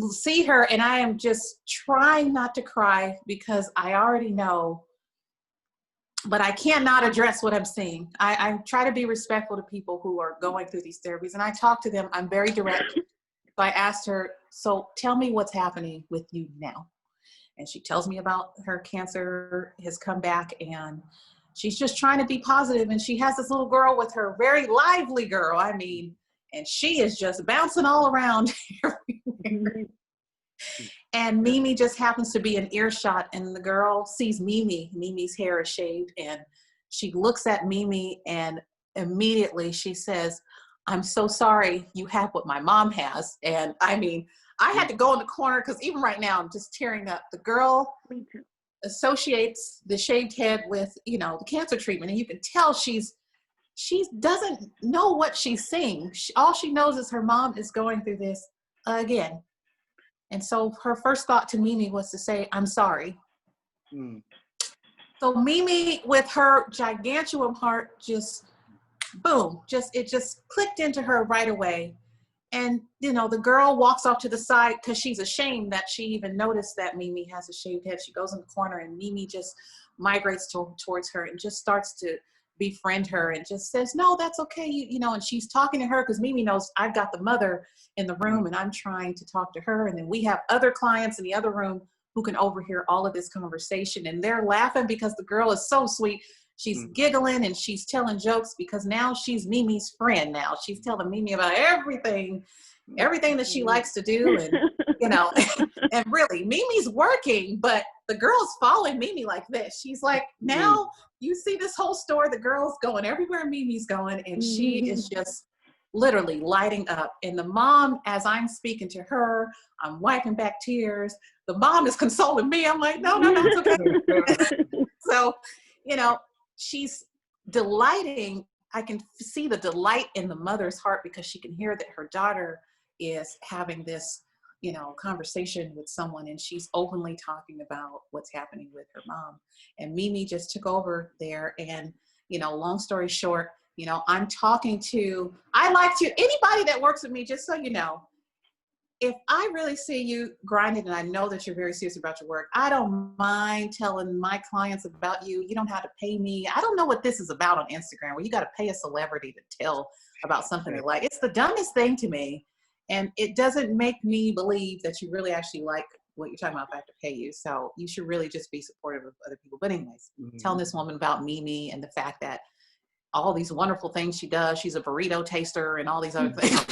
C: see her, and I am just trying not to cry, because I already know, but I cannot address what I'm seeing. I try to be respectful to people who are going through these therapies, and I talk to them. I'm very direct. So I asked her, so tell me what's happening with you now. And she tells me about her cancer has come back, and she's just trying to be positive. And she has this little girl with her, very lively girl, I mean, and she is just bouncing all around everywhere. And Mimi just happens to be in earshot, and the girl sees Mimi. Mimi's hair is shaved, and she looks at Mimi, and immediately she says, I'm so sorry you have what my mom has. And I mean, I had to go in the corner, because even right now I'm just tearing up. The girl associates the shaved head with, you know, the cancer treatment, and you can tell she doesn't know what she's seeing. All she knows is her mom is going through this again. And so her first thought to Mimi was to say, I'm sorry. So Mimi, with her gigantuan heart, just boom, it just clicked into her right away. And, you know, the girl walks off to the side because she's ashamed that she even noticed that Mimi has a shaved head. She goes in the corner, and Mimi just migrates towards her and just starts to befriend her and just says, no, that's okay. You know, and she's talking to her because Mimi knows I've got the mother in the room, and I'm trying to talk to her. And then we have other clients in the other room who can overhear all of this conversation, and they're laughing because the girl is so sweet. She's giggling, and she's telling jokes, because now she's Mimi's friend. Now she's telling Mimi about everything that she likes to do. And you know, and really Mimi's working, but the girl's following Mimi like this. She's like, now you see this whole store, the girl's going everywhere Mimi's going, and she is just literally lighting up. And the mom, as I'm speaking to her, I'm wiping back tears. The mom is consoling me. I'm like, no, it's okay. So, you know, she's delighting. I can see the delight in the mother's heart because she can hear that her daughter is having this, you know, conversation with someone, and she's openly talking about what's happening with her mom. And Mimi just took over there. And, you know, long story short, you know, I like to, anybody that works with me, just so you know, if I really see you grinding and I know that you're very serious about your work, I don't mind telling my clients about you. You don't have to pay me. I don't know what this is about on Instagram where you got to pay a celebrity to tell about something they like. It's the dumbest thing to me. And it doesn't make me believe that you really actually like what you're talking about if I have to pay you. So you should really just be supportive of other people. But anyways, telling this woman about Mimi and the fact that all these wonderful things she does. She's a burrito taster and all these other things.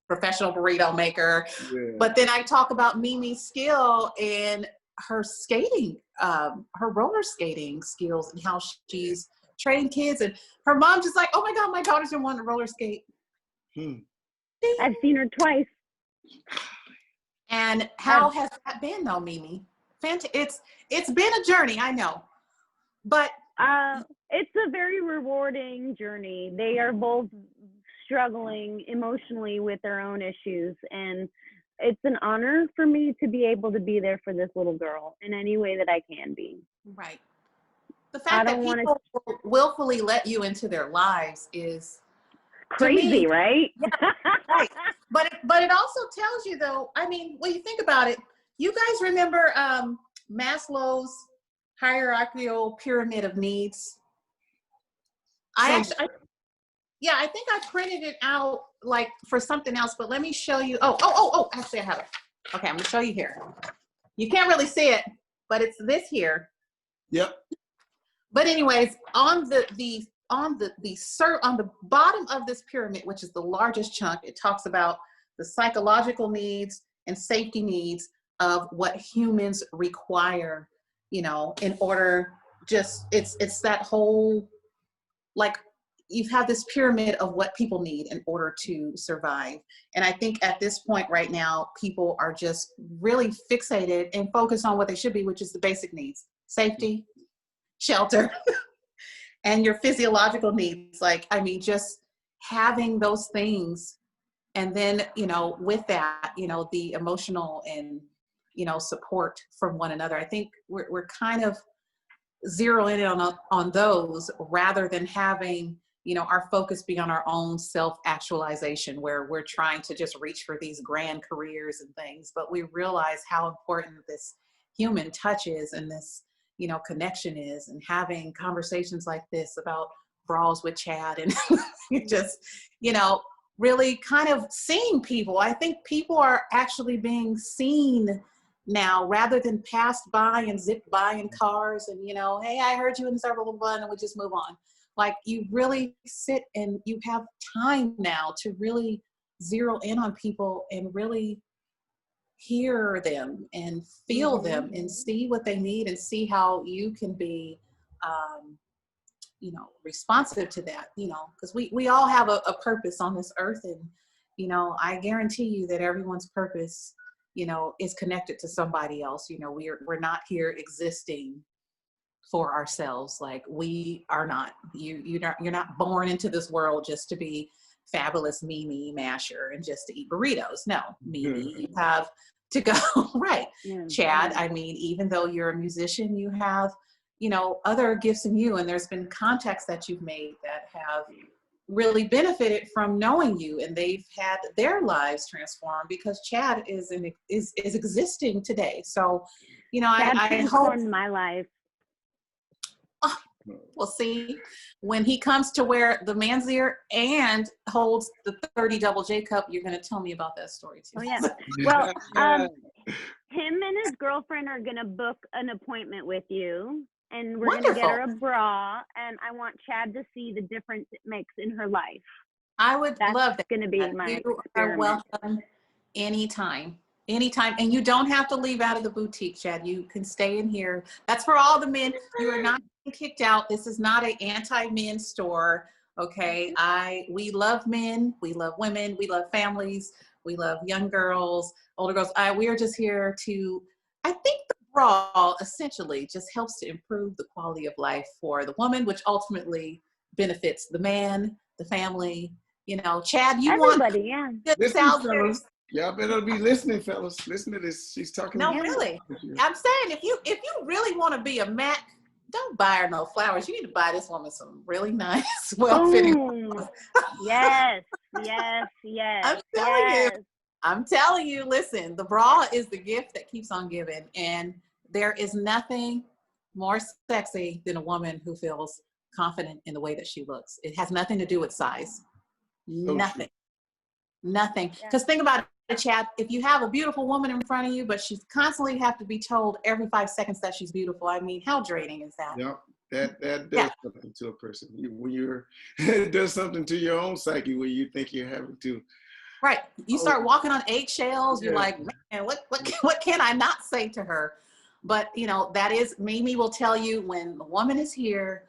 C: Professional burrito maker. Yeah. But then I talk about Mimi's skill and her skating, her roller skating skills and how she's trained kids. And her mom just like, oh my God, my daughter's been wanting to roller skate.
A: I've seen her twice.
C: And how has that been though, Mimi? It's been a journey, I know. But
A: it's a very rewarding journey. They are both struggling emotionally with their own issues, and it's an honor for me to be able to be there for this little girl in any way that I can be.
C: Right. The fact that people willfully let you into their lives is
A: crazy,
C: me,
A: right?
C: Yeah, right. But it also tells you though, I mean, when you think about it, you guys remember Maslow's hierarchical pyramid of needs? I think I printed it out like for something else, but let me show you. Oh, actually I have it. Okay, I'm gonna show you here. You can't really see it, but it's this here.
B: Yep.
C: But anyways, on the bottom of this pyramid, which is the largest chunk, it talks about the psychological needs and safety needs of what humans require, you know, in order it's that whole, like, you've had this pyramid of what people need in order to survive. And I think at this point right now, people are just really fixated and focused on what they should be, which is the basic needs: safety, shelter, and your physiological needs. Like, I mean, just having those things. And then, you know, with that, you know, the emotional and, you know, support from one another. I think we're kind of zeroing in on those rather than having, you know, our focus be on our own self-actualization, where we're trying to just reach for these grand careers and things. But we realize how important this human touch is and this, you know, connection is, and having conversations like this about brawls with Chad and just, you know, really kind of seeing people. I think people are actually being seen now rather than passed by and zipped by in cars and, you know, hey, I heard you in the blah, blah, blah, and we just move on. Like, you really sit and you have time now to really zero in on people and really hear them and feel them and see what they need and see how you can be, you know, responsive to that, you know, because we all have a purpose on this earth. And, you know, I guarantee you that everyone's purpose, you know, is connected to somebody else. You know, we're not here existing for ourselves. Like, we are not, you're not born into this world just to be fabulous Mimi Masher and just to eat burritos. No, Mimi, you have to go, right. Chad, I mean, even though you're a musician, you have, you know, other gifts in you, and there's been contacts that you've made that have really benefited from knowing you, and they've had their lives transformed because Chad is existing today. So, you know, I hope
A: my life.
C: Oh, we'll see when he comes to wear the man's ear and holds the 30 double J cup. You're going to tell me about that story too.
A: Oh yeah. Well, him and his girlfriend are going to book an appointment with you. And we're going to get her a bra, and I want Chad to see the difference it makes in her life.
C: I would love that.
A: That's going to be my
C: You are welcome Anytime. Anytime. And you don't have to leave out of the boutique, Chad. You can stay in here. That's for all the men. You are not kicked out. This is not an anti-men store. Okay. We love men. We love women. We love families. We love young girls, older girls. We are just here to, I think the bra essentially just helps to improve the quality of life for the woman, which ultimately benefits the man, the family. You know, Chad, you
A: everybody,
C: want
A: yeah.
C: good Salisbury.
B: Y'all better be listening, fellas. Listen to this. She's talking.
C: No, really. I'm saying if you really want to be a Mac, don't buy her no flowers. You need to buy this woman some really nice, well-fitting.
A: Yes.
C: I'm telling you, listen, the bra is the gift that keeps on giving. And there is nothing more sexy than a woman who feels confident in the way that she looks. It has nothing to do with size. Nothing. Nothing. Because think about it, Chad, if you have a beautiful woman in front of you, but she's constantly have to be told every 5 seconds that she's beautiful, I mean, how draining is that?
B: Yep. That does something to a person. It does something to your own psyche when you think you're having to.
C: Right. You start walking on eggshells. You're like, man, what can I not say to her? But, you know, that is, Mimi will tell you when the woman is here,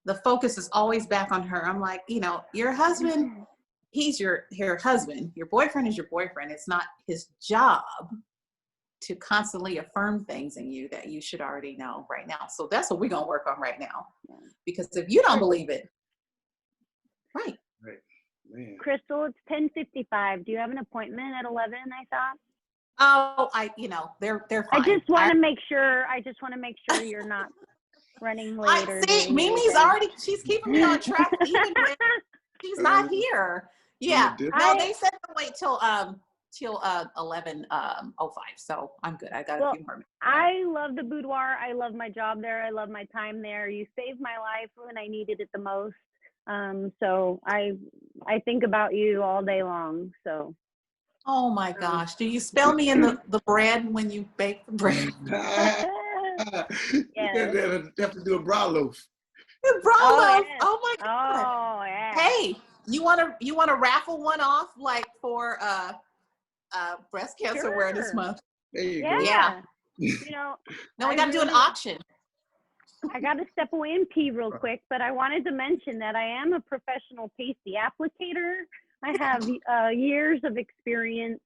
C: the focus is always back on her. I'm like, you know, your husband, he's your husband. Your boyfriend is your boyfriend. It's not his job to constantly affirm things in you that you should already know right now. So that's what we're going to work on right now. Because if you don't believe it, right.
B: Man.
A: Crystal, it's 10:55. Do you have an appointment at 11? I thought.
C: Oh, they're fine.
A: I just want to make sure. You're not running late.
C: Mimi's she's keeping me on track even when she's not here. Yeah. No, they said to wait till 11:05. So I'm good. I got a few more minutes.
A: I love the Boudoir. I love my job there. I love my time there. You saved my life when I needed it the most. So I think about you all day long. So.
C: Oh my gosh. Do you spell me in the bread when you bake the bread?
B: You have to do a bra loaf.
C: Bra loaf. Oh my God.
A: Oh yeah.
C: Hey, you wanna raffle one off like for breast cancer awareness month?
B: There you go.
C: Yeah.
A: You know,
C: no, we gotta do an auction.
A: I got to step away and pee real quick, but I wanted to mention that I am a professional pasty applicator. I have years of experience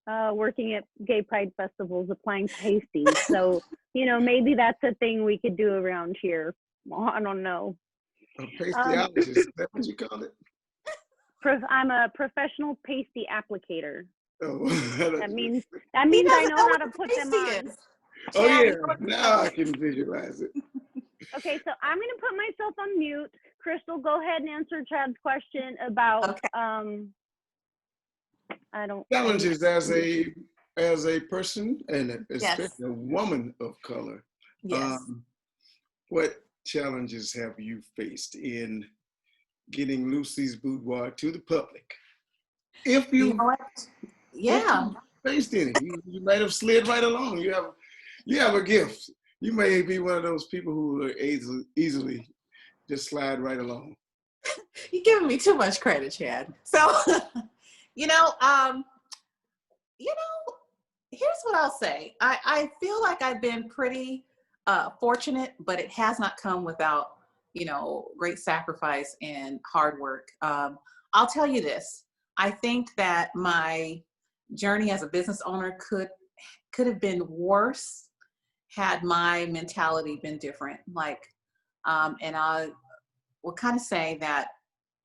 A: working at gay pride festivals applying pasties. So, you know, maybe that's a thing we could do around here. I don't know.
B: A pastyologist, is that what you call it?
A: I'm a professional pasty applicator.
B: Oh,
A: that means I know how to put them on.
B: Oh yeah, now I can visualize it.
A: Okay, so I'm going to put myself on mute. Crystal, go ahead and answer Chad's question about
B: challenges as a person and especially a woman of color.
C: Yes.
B: What challenges have you faced in getting Lucy's Boudoir to the public? If you faced any, you might have slid right along. You have a gift. You may be one of those people who are easily just slide right along.
C: You're giving me too much credit, Chad. So, here's what I'll say. I feel like I've been pretty fortunate, but it has not come without, great sacrifice and hard work. I'll tell you this. I think that my journey as a business owner could have been worse had my mentality been different. And I will kind of say that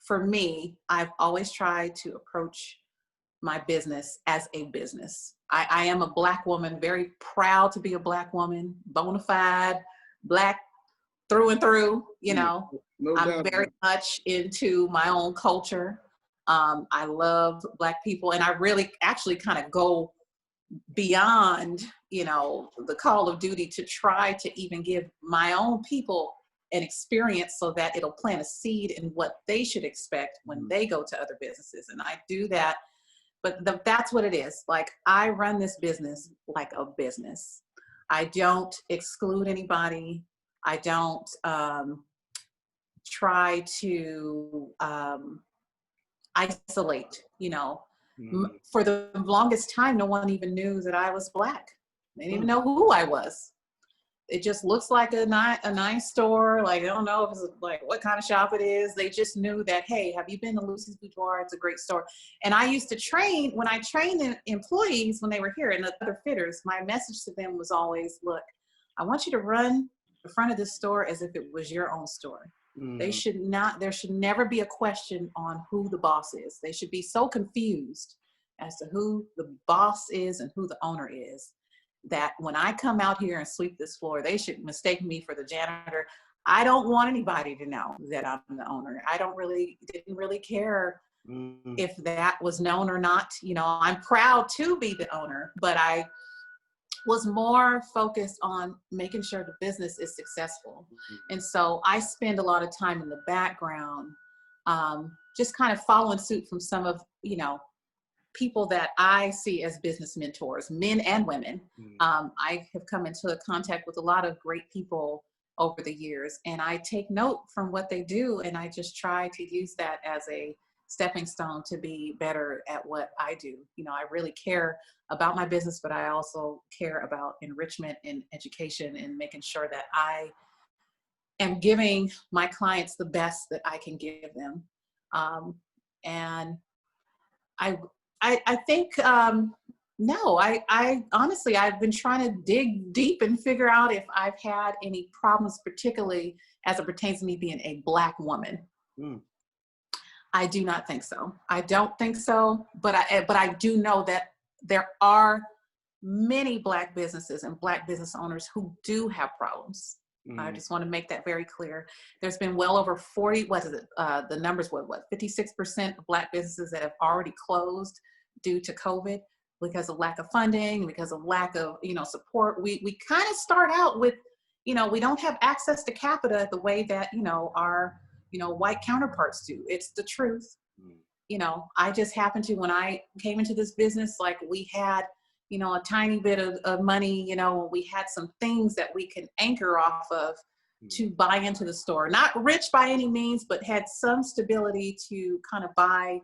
C: for me, I've always tried to approach my business as a business. I am a Black woman, very proud to be a Black woman, bona fide, Black through and through, No I'm very much into my own culture. I love Black people, and I really actually kind of go beyond, the call of duty to try to even give my own people an experience so that it'll plant a seed in what they should expect when they go to other businesses. And I do that, but that's what it is. Like, I run this business like a business. I don't exclude anybody. I don't try to isolate, For the longest time, no one even knew that I was Black. They didn't even know who I was. It just looks like a nice store. Like, I don't know if it's like what kind of shop it is. They just knew that, hey, have you been to Lucy's Boudoir? It's a great store. And I used to train, when I trained the employees when they were here and the other fitters, my message to them was always, look, I want you to run the front of this store as if it was your own store. There should never be a question on who the boss is. They should be so confused as to who the boss is and who the owner is, that when I come out here and sweep this floor, they should mistake me for the janitor. I don't want anybody to know that I'm the owner. I didn't really care if that was known or not. You know, I'm proud to be the owner, but I was more focused on making sure the business is successful. And so I spend a lot of time in the background, just kind of following suit from some of, you know, people that I see as business mentors, men and women. I have come into contact with a lot of great people over the years, and I take note from what they do, and I just try to use that as a stepping stone to be better at what I do. You know, I really care about my business, but I also care about enrichment and education and making sure that I am giving my clients the best that I can give them. And I think, no, I honestly, I've been trying to dig deep and figure out if I've had any problems, particularly as it pertains to me being a Black woman. I do not think so. I don't think so, but I do know that there are many Black businesses and Black business owners who do have problems. I just want to make that very clear. There's been well over 40, the numbers were 56% of Black businesses that have already closed due to COVID because of lack of funding, because of lack of, you know, support. We kind of start out with, you know, we don't have access to capital the way that, you know, our, you know, white counterparts do. It's the truth. You know, I just happened to, when I came into this business, like we had, you know, a tiny bit of money, you know, we had some things that we can anchor off of to buy into the store. Not rich by any means, but had some stability to kind of buy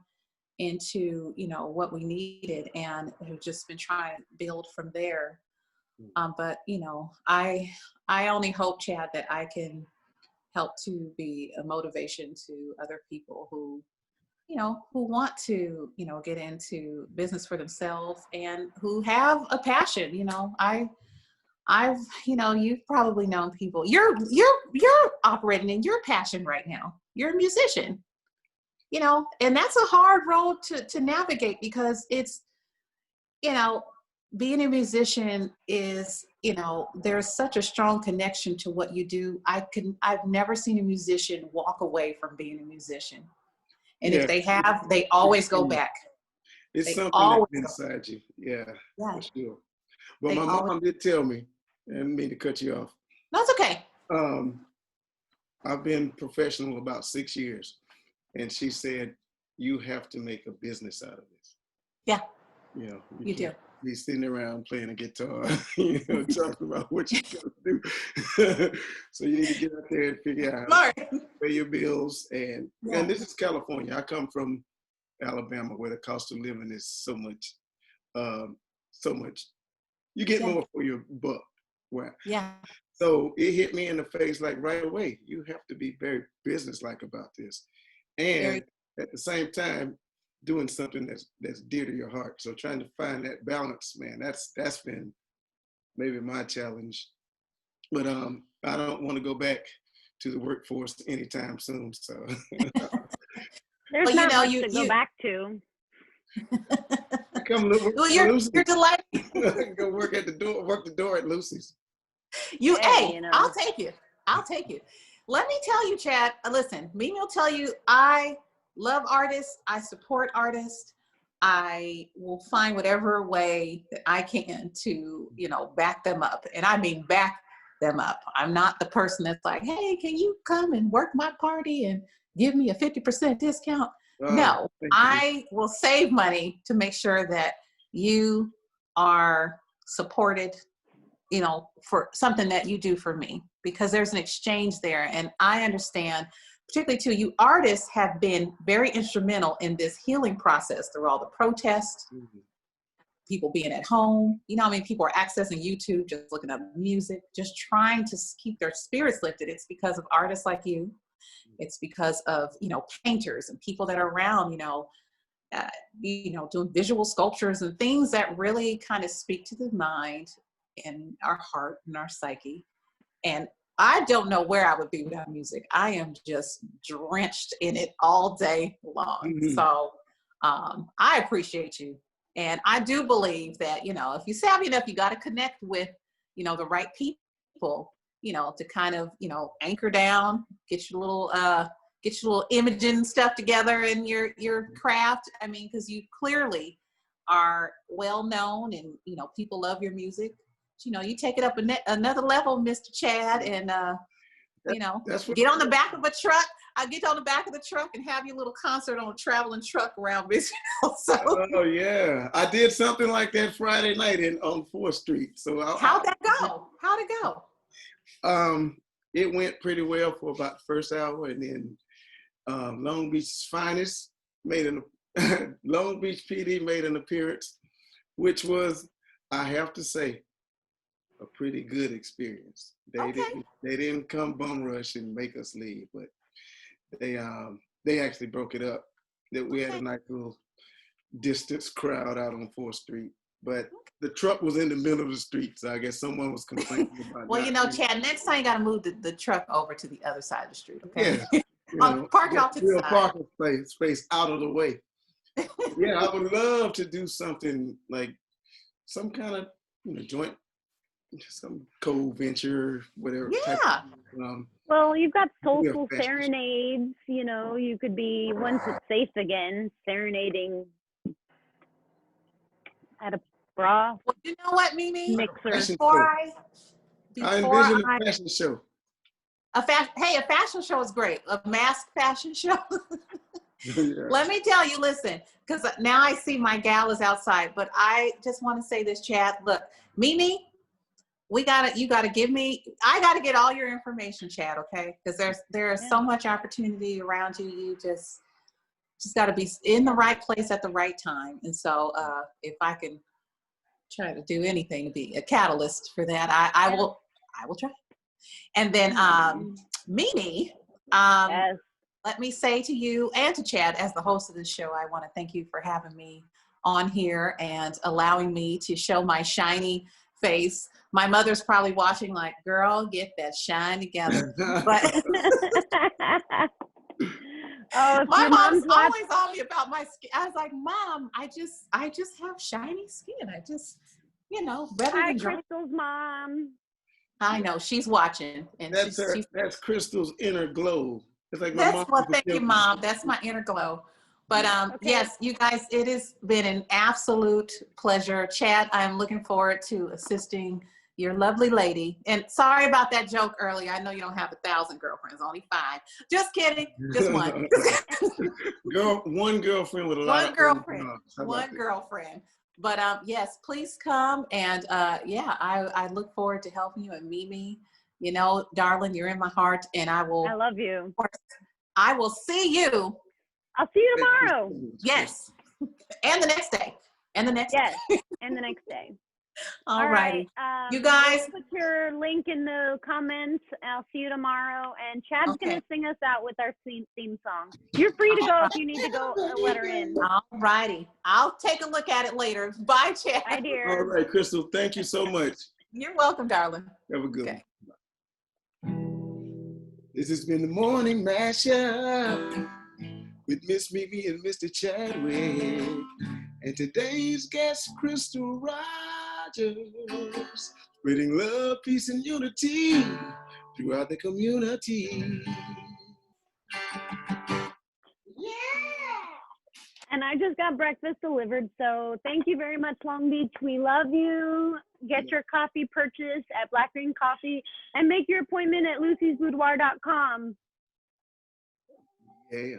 C: into, you know, what we needed, and have just been trying to build from there. But, you know, I only hope, Chad, that I can help to be a motivation to other people who, you know, who want to, you know, get into business for themselves and who have a passion. You know, I've, you know, you've probably known people. You're operating in your passion right now. You're a musician, you know, and that's a hard road to navigate, because it's, you know, being a musician is, you know, there's such a strong connection to what you do. I've never seen a musician walk away from being a musician. And if they have, they always go back.
B: It's something that's inside you. Yeah, for sure. But my mom did tell me, and I didn't mean to cut you off.
C: No, it's okay.
B: I've been professional about 6 years. And she said, you have to make a business out of this. Yeah. You know, you do. Be sitting around playing a guitar, you know, talking about what you're going to do. So you need to get out there and figure out how to pay your bills. And this is California. I come from Alabama, where the cost of living is so much. You get more for your buck. Wow. Yeah. So it hit me in the face like right away. You have to be very businesslike about this. And at the same time, doing something that's dear to your heart. So trying to find that balance, man, that's been maybe my challenge. But I don't want to go back to the workforce anytime soon. So
A: there's not much to go back to.
C: You're delighted.
B: Go work the door at Lucy's.
C: You know. I'll take you. Let me tell you, Chad, listen, Mimi will tell you, I love artists. I support artists. I will find whatever way that I can to, you know, back them up. And I mean, back them up. I'm not the person that's like, hey, can you come and work my party and give me a 50% discount? No, I will save money to make sure that you are supported, you know, for something that you do for me, because there's an exchange there. And I understand particularly too, you artists have been very instrumental in this healing process through all the protests, people being at home. You know, I mean, people are accessing YouTube, just looking up music, just trying to keep their spirits lifted. It's because of artists like you. It's because of, you know, painters and people that are around, doing visual sculptures and things that really kind of speak to the mind and our heart and our psyche. And I don't know where I would be without music. I am just drenched in it all day long. So I appreciate you. And I do believe that, you know, if you're savvy enough, you got to connect with, you know, the right people, you know, to kind of, you know, anchor down, get your little imaging stuff together in your craft. I mean, because you clearly are well known and, you know, people love your music. You know, you take it up another level, Mr. Chad, and, get on the back of a truck. I get on the back of the truck and have your little concert on a traveling truck around Michigan. So.
B: Oh yeah, I did something like that Friday night on 4th Street. So
C: how'd that go? How'd it go?
B: It went pretty well for about the first hour, and then Long Beach's finest Long Beach PD made an appearance, which was, I have to say, a pretty good experience. They didn't come bum rush and make us leave, but they actually broke it up. That we had a nice little distance crowd out on 4th Street, but the truck was in the middle of the street, so I guess someone was complaining about.
C: Well, you know, Chad, next time you got to move the truck over to the other side of the street, okay?
B: Yeah,
C: park it off to the side.
B: Parking space out of the way. Yeah, I would love to do something like some kind of, you know, joint, some co-venture, whatever.
C: Yeah.
A: Well, you've got soulful serenades, you know, you could be, once it's safe again, serenading at a bra.
C: Well, you know what, Mimi?
A: Mixer.
B: I envision a fashion show.
C: A fashion show is great. A masked fashion show.
B: Yeah.
C: Let me tell you, listen, because now I see my gal is outside, but I just want to say this, Chad. Look, Mimi, I got to get all your information, Chad, okay? Because there's so much opportunity around you. You just got to be in the right place at the right time. And so if I can try to do anything to be a catalyst for that, I will try. And then Mimi,
A: Yes.
C: let me say to you and to Chad, as the host of this show, I want to thank you for having me on here and allowing me to show my shiny face. My mother's probably watching like, girl, get that shine together. But my mom's always on me about my skin. I was like, Mom, I just have shiny skin. I just, you know, better than
A: Crystal's mom.
C: I know, she's watching. And
B: that's Crystal's inner glow. It's like
C: thank you, Mom. That's my inner glow. But yes, you guys, it has been an absolute pleasure. Chad, I'm looking forward to assisting your lovely lady. And sorry about that joke earlier. I know you don't have 1,000 girlfriends, only 5. Just kidding. Just one.
B: One girlfriend with a lot of
C: girlfriend. One girlfriend. But yes, please come. And I look forward to helping you. And Mimi, you know, darling, you're in my heart. And I
A: love you.
C: I will see you.
A: I'll see you tomorrow.
C: Yes. And the next day. And the next day.
A: And the next day.
C: All righty. You guys.
A: Put your link in the comments. I'll see you tomorrow. And Chad's going to sing us out with our theme song. You're free to go if you need to go let her in.
C: All righty. I'll take a look at it later. Bye, Chad.
A: Bye, dear.
B: All right, Crystal. Thank you so much.
C: You're welcome, darling.
B: Have a good one. This has been the Morning Mashup with Miss Mimi and Mr. Chadwick. And today's guest, Crystal Rogers, spreading love, peace, and unity throughout the community.
A: And I just got breakfast delivered, so thank you very much, Long Beach. We love you. Get your coffee purchased at Black Green Coffee and make your appointment at lucysboudoir.com.
B: Yeah.